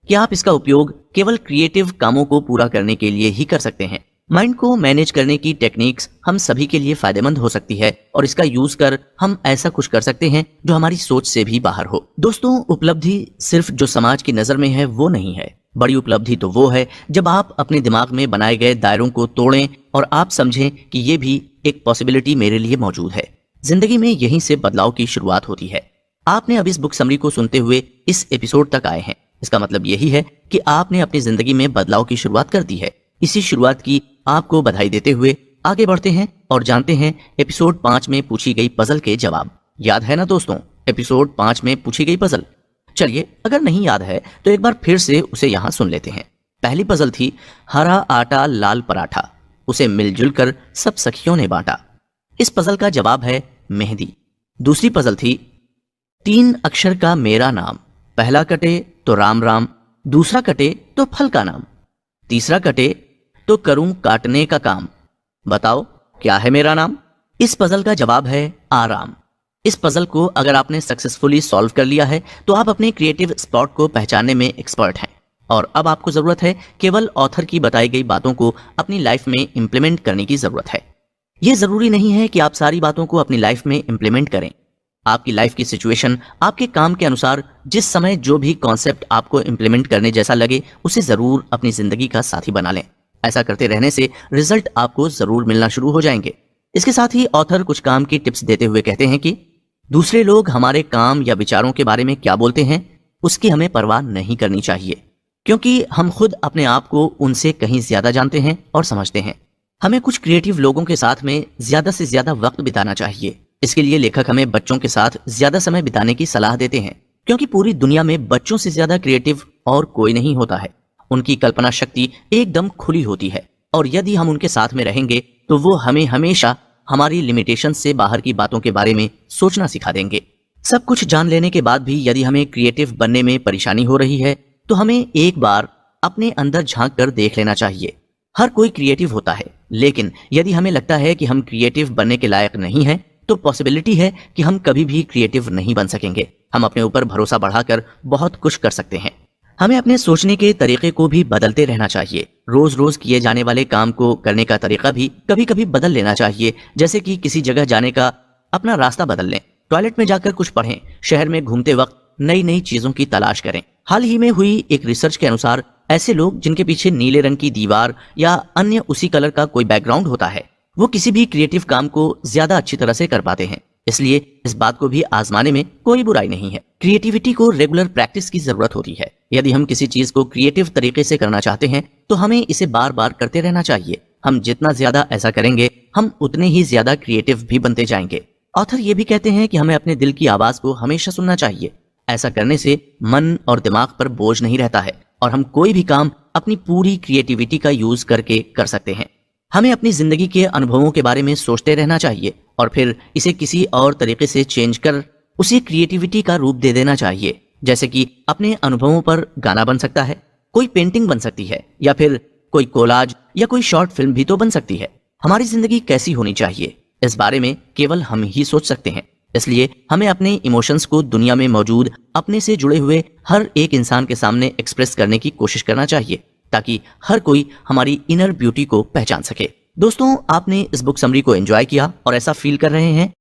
[SPEAKER 1] कि आप इसका उपयोग केवल क्रिएटिव कामों को पूरा करने के लिए ही कर सकते हैं। माइंड को मैनेज करने की टेक्निक्स हम सभी के लिए फायदेमंद हो सकती है और इसका यूज कर हम ऐसा कुछ कर सकते हैं जो हमारी सोच से भी बाहर हो। दोस्तों, उपलब्धि सिर्फ जो समाज की नजर में है वो नहीं है। बड़ी उपलब्धि तो वो है जब आप अपने दिमाग में बनाए गए दायरों को तोड़ें और आप समझें कि ये भी एक पॉसिबिलिटी मेरे लिए मौजूद है। जिंदगी में यहीं से बदलाव की शुरुआत होती है। आपने अब इस बुक समरी को सुनते हुए इस एपिसोड तक आए हैं, इसका मतलब यही है कि आपने अपनी जिंदगी में बदलाव की शुरुआत कर दी है। इसी शुरुआत की आपको बधाई देते हुए आगे बढ़ते हैं और जानते हैं एपिसोड 5 में पूछी गई पजल के जवाब। याद है ना दोस्तों, एपिसोड 5 में पूछी गई पजल? चलिए, अगर नहीं याद है तो एक बार फिर से उसे यहाँ सुन लेते हैं। पहली पजल थी हरा आटा लाल पराठा, उसे मिलजुल कर सब सखियों ने बांटा। इस पजल का जवाब है मेहंदी। दूसरी पजल थी 3 अक्षर का मेरा नाम, पहला कटे तो राम राम, दूसरा कटे तो फल का नाम, तीसरा कटे तो करूं काटने का काम, बताओ क्या है मेरा नाम? इस पजल का जवाब है आराम। इस पजल को अगर आपने सक्सेसफुली सॉल्व कर लिया है तो आप अपने क्रिएटिव स्पॉट को पहचानने में एक्सपर्ट हैं और अब आपको जरूरत है केवल ऑथर की बताई गई बातों को अपनी लाइफ में इंप्लीमेंट करने की जरूरत है। यह जरूरी नहीं है कि आप सारी बातों को अपनी लाइफ में इंप्लीमेंट करें। आपकी लाइफ की सिचुएशन, आपके काम के अनुसार जिस समय जो भी कॉन्सेप्ट आपको इंप्लीमेंट करने जैसा लगे उसे जरूर अपनी जिंदगी का साथी बना लें। ऐसा करते रहने से रिजल्ट आपको जरूर मिलना शुरू हो जाएंगे। इसके साथ ही ऑथर कुछ काम की टिप्स देते हुए कहते हैं कि दूसरे लोग हमारे काम या विचारों के बारे में क्या बोलते हैं उसकी हमें परवाह नहीं करनी चाहिए, क्योंकि हम खुद अपने आप को उनसे कहीं ज्यादा जानते हैं और समझते हैं। हमें कुछ क्रिएटिव लोगों के साथ में ज्यादा से ज्यादा वक्त बिताना चाहिए। इसके लिए लेखक हमें बच्चों के साथ ज्यादा समय बिताने की सलाह देते हैं, क्योंकि पूरी दुनिया में बच्चों से ज्यादा क्रिएटिव और कोई नहीं होता है। उनकी कल्पना शक्ति एकदम खुली होती है और यदि हम उनके साथ में रहेंगे तो वो हमें हमेशा हमारी लिमिटेशन से बाहर की बातों के बारे में सोचना सिखा देंगे। सब कुछ जान लेने के बाद भी यदि हमें क्रिएटिव बनने में परेशानी हो रही है तो हमें एक बार अपने अंदर झांक कर देख लेना चाहिए। हर कोई क्रिएटिव होता है, लेकिन यदि हमें लगता है कि हम क्रिएटिव बनने के लायक नहीं हैं तो पॉसिबिलिटी है कि हम कभी भी क्रिएटिव नहीं बन सकेंगे। हम अपने ऊपर भरोसा बढ़ाकर बहुत कुछ कर सकते हैं। हमें अपने सोचने के तरीके को भी बदलते रहना चाहिए। रोज रोज किए जाने वाले काम को करने का तरीका भी कभी कभी बदल लेना चाहिए। जैसे कि किसी जगह जाने का अपना रास्ता बदल लें, टॉयलेट में जाकर कुछ पढ़ें, शहर में घूमते वक्त नई नई चीजों की तलाश करें। हाल ही में हुई एक रिसर्च के अनुसार ऐसे लोग जिनके पीछे नीले रंग की दीवार या अन्य उसी कलर का कोई बैकग्राउंड होता है, वो किसी भी क्रिएटिव काम को ज्यादा अच्छी तरह से कर पाते हैं। इसलिए इस बात को भी आजमाने में कोई बुराई नहीं है। क्रिएटिविटी को रेगुलर प्रैक्टिस की जरूरत होती है। यदि हम किसी चीज को क्रिएटिव तरीके से करना चाहते हैं तो हमें इसे बार बार करते रहना चाहिए। हम जितना ज्यादा ऐसा करेंगे हम उतने ही ज्यादा क्रिएटिव भी बनते जाएंगे। ऑथर ये भी कहते हैं कि हमें अपने दिल की आवाज को हमेशा सुनना चाहिए। ऐसा करने से मन और दिमाग पर बोझ नहीं रहता है और हम कोई भी काम अपनी पूरी क्रिएटिविटी का यूज करके कर सकते हैं। हमें अपनी जिंदगी के अनुभवों के बारे में सोचते रहना चाहिए और फिर इसे किसी और तरीके से चेंज कर उसे क्रिएटिविटी का रूप दे देना चाहिए। जैसे कि अपने अनुभवों पर गाना बन सकता है, कोई पेंटिंग बन सकती है, या फिर कोई कोलाज या कोई शॉर्ट फिल्म भी तो बन सकती है। हमारी जिंदगी कैसी होनी चाहिए इस बारे में केवल हम ही सोच सकते हैं। इसलिए हमें अपने इमोशंस को दुनिया में मौजूद अपने से जुड़े हुए हर एक इंसान के सामने एक्सप्रेस करने की कोशिश करना चाहिए, ताकि हर कोई हमारी इनर ब्यूटी को पहचान सके। दोस्तों, आपने इस बुक समरी को एंजॉय किया और ऐसा फील कर रहे हैं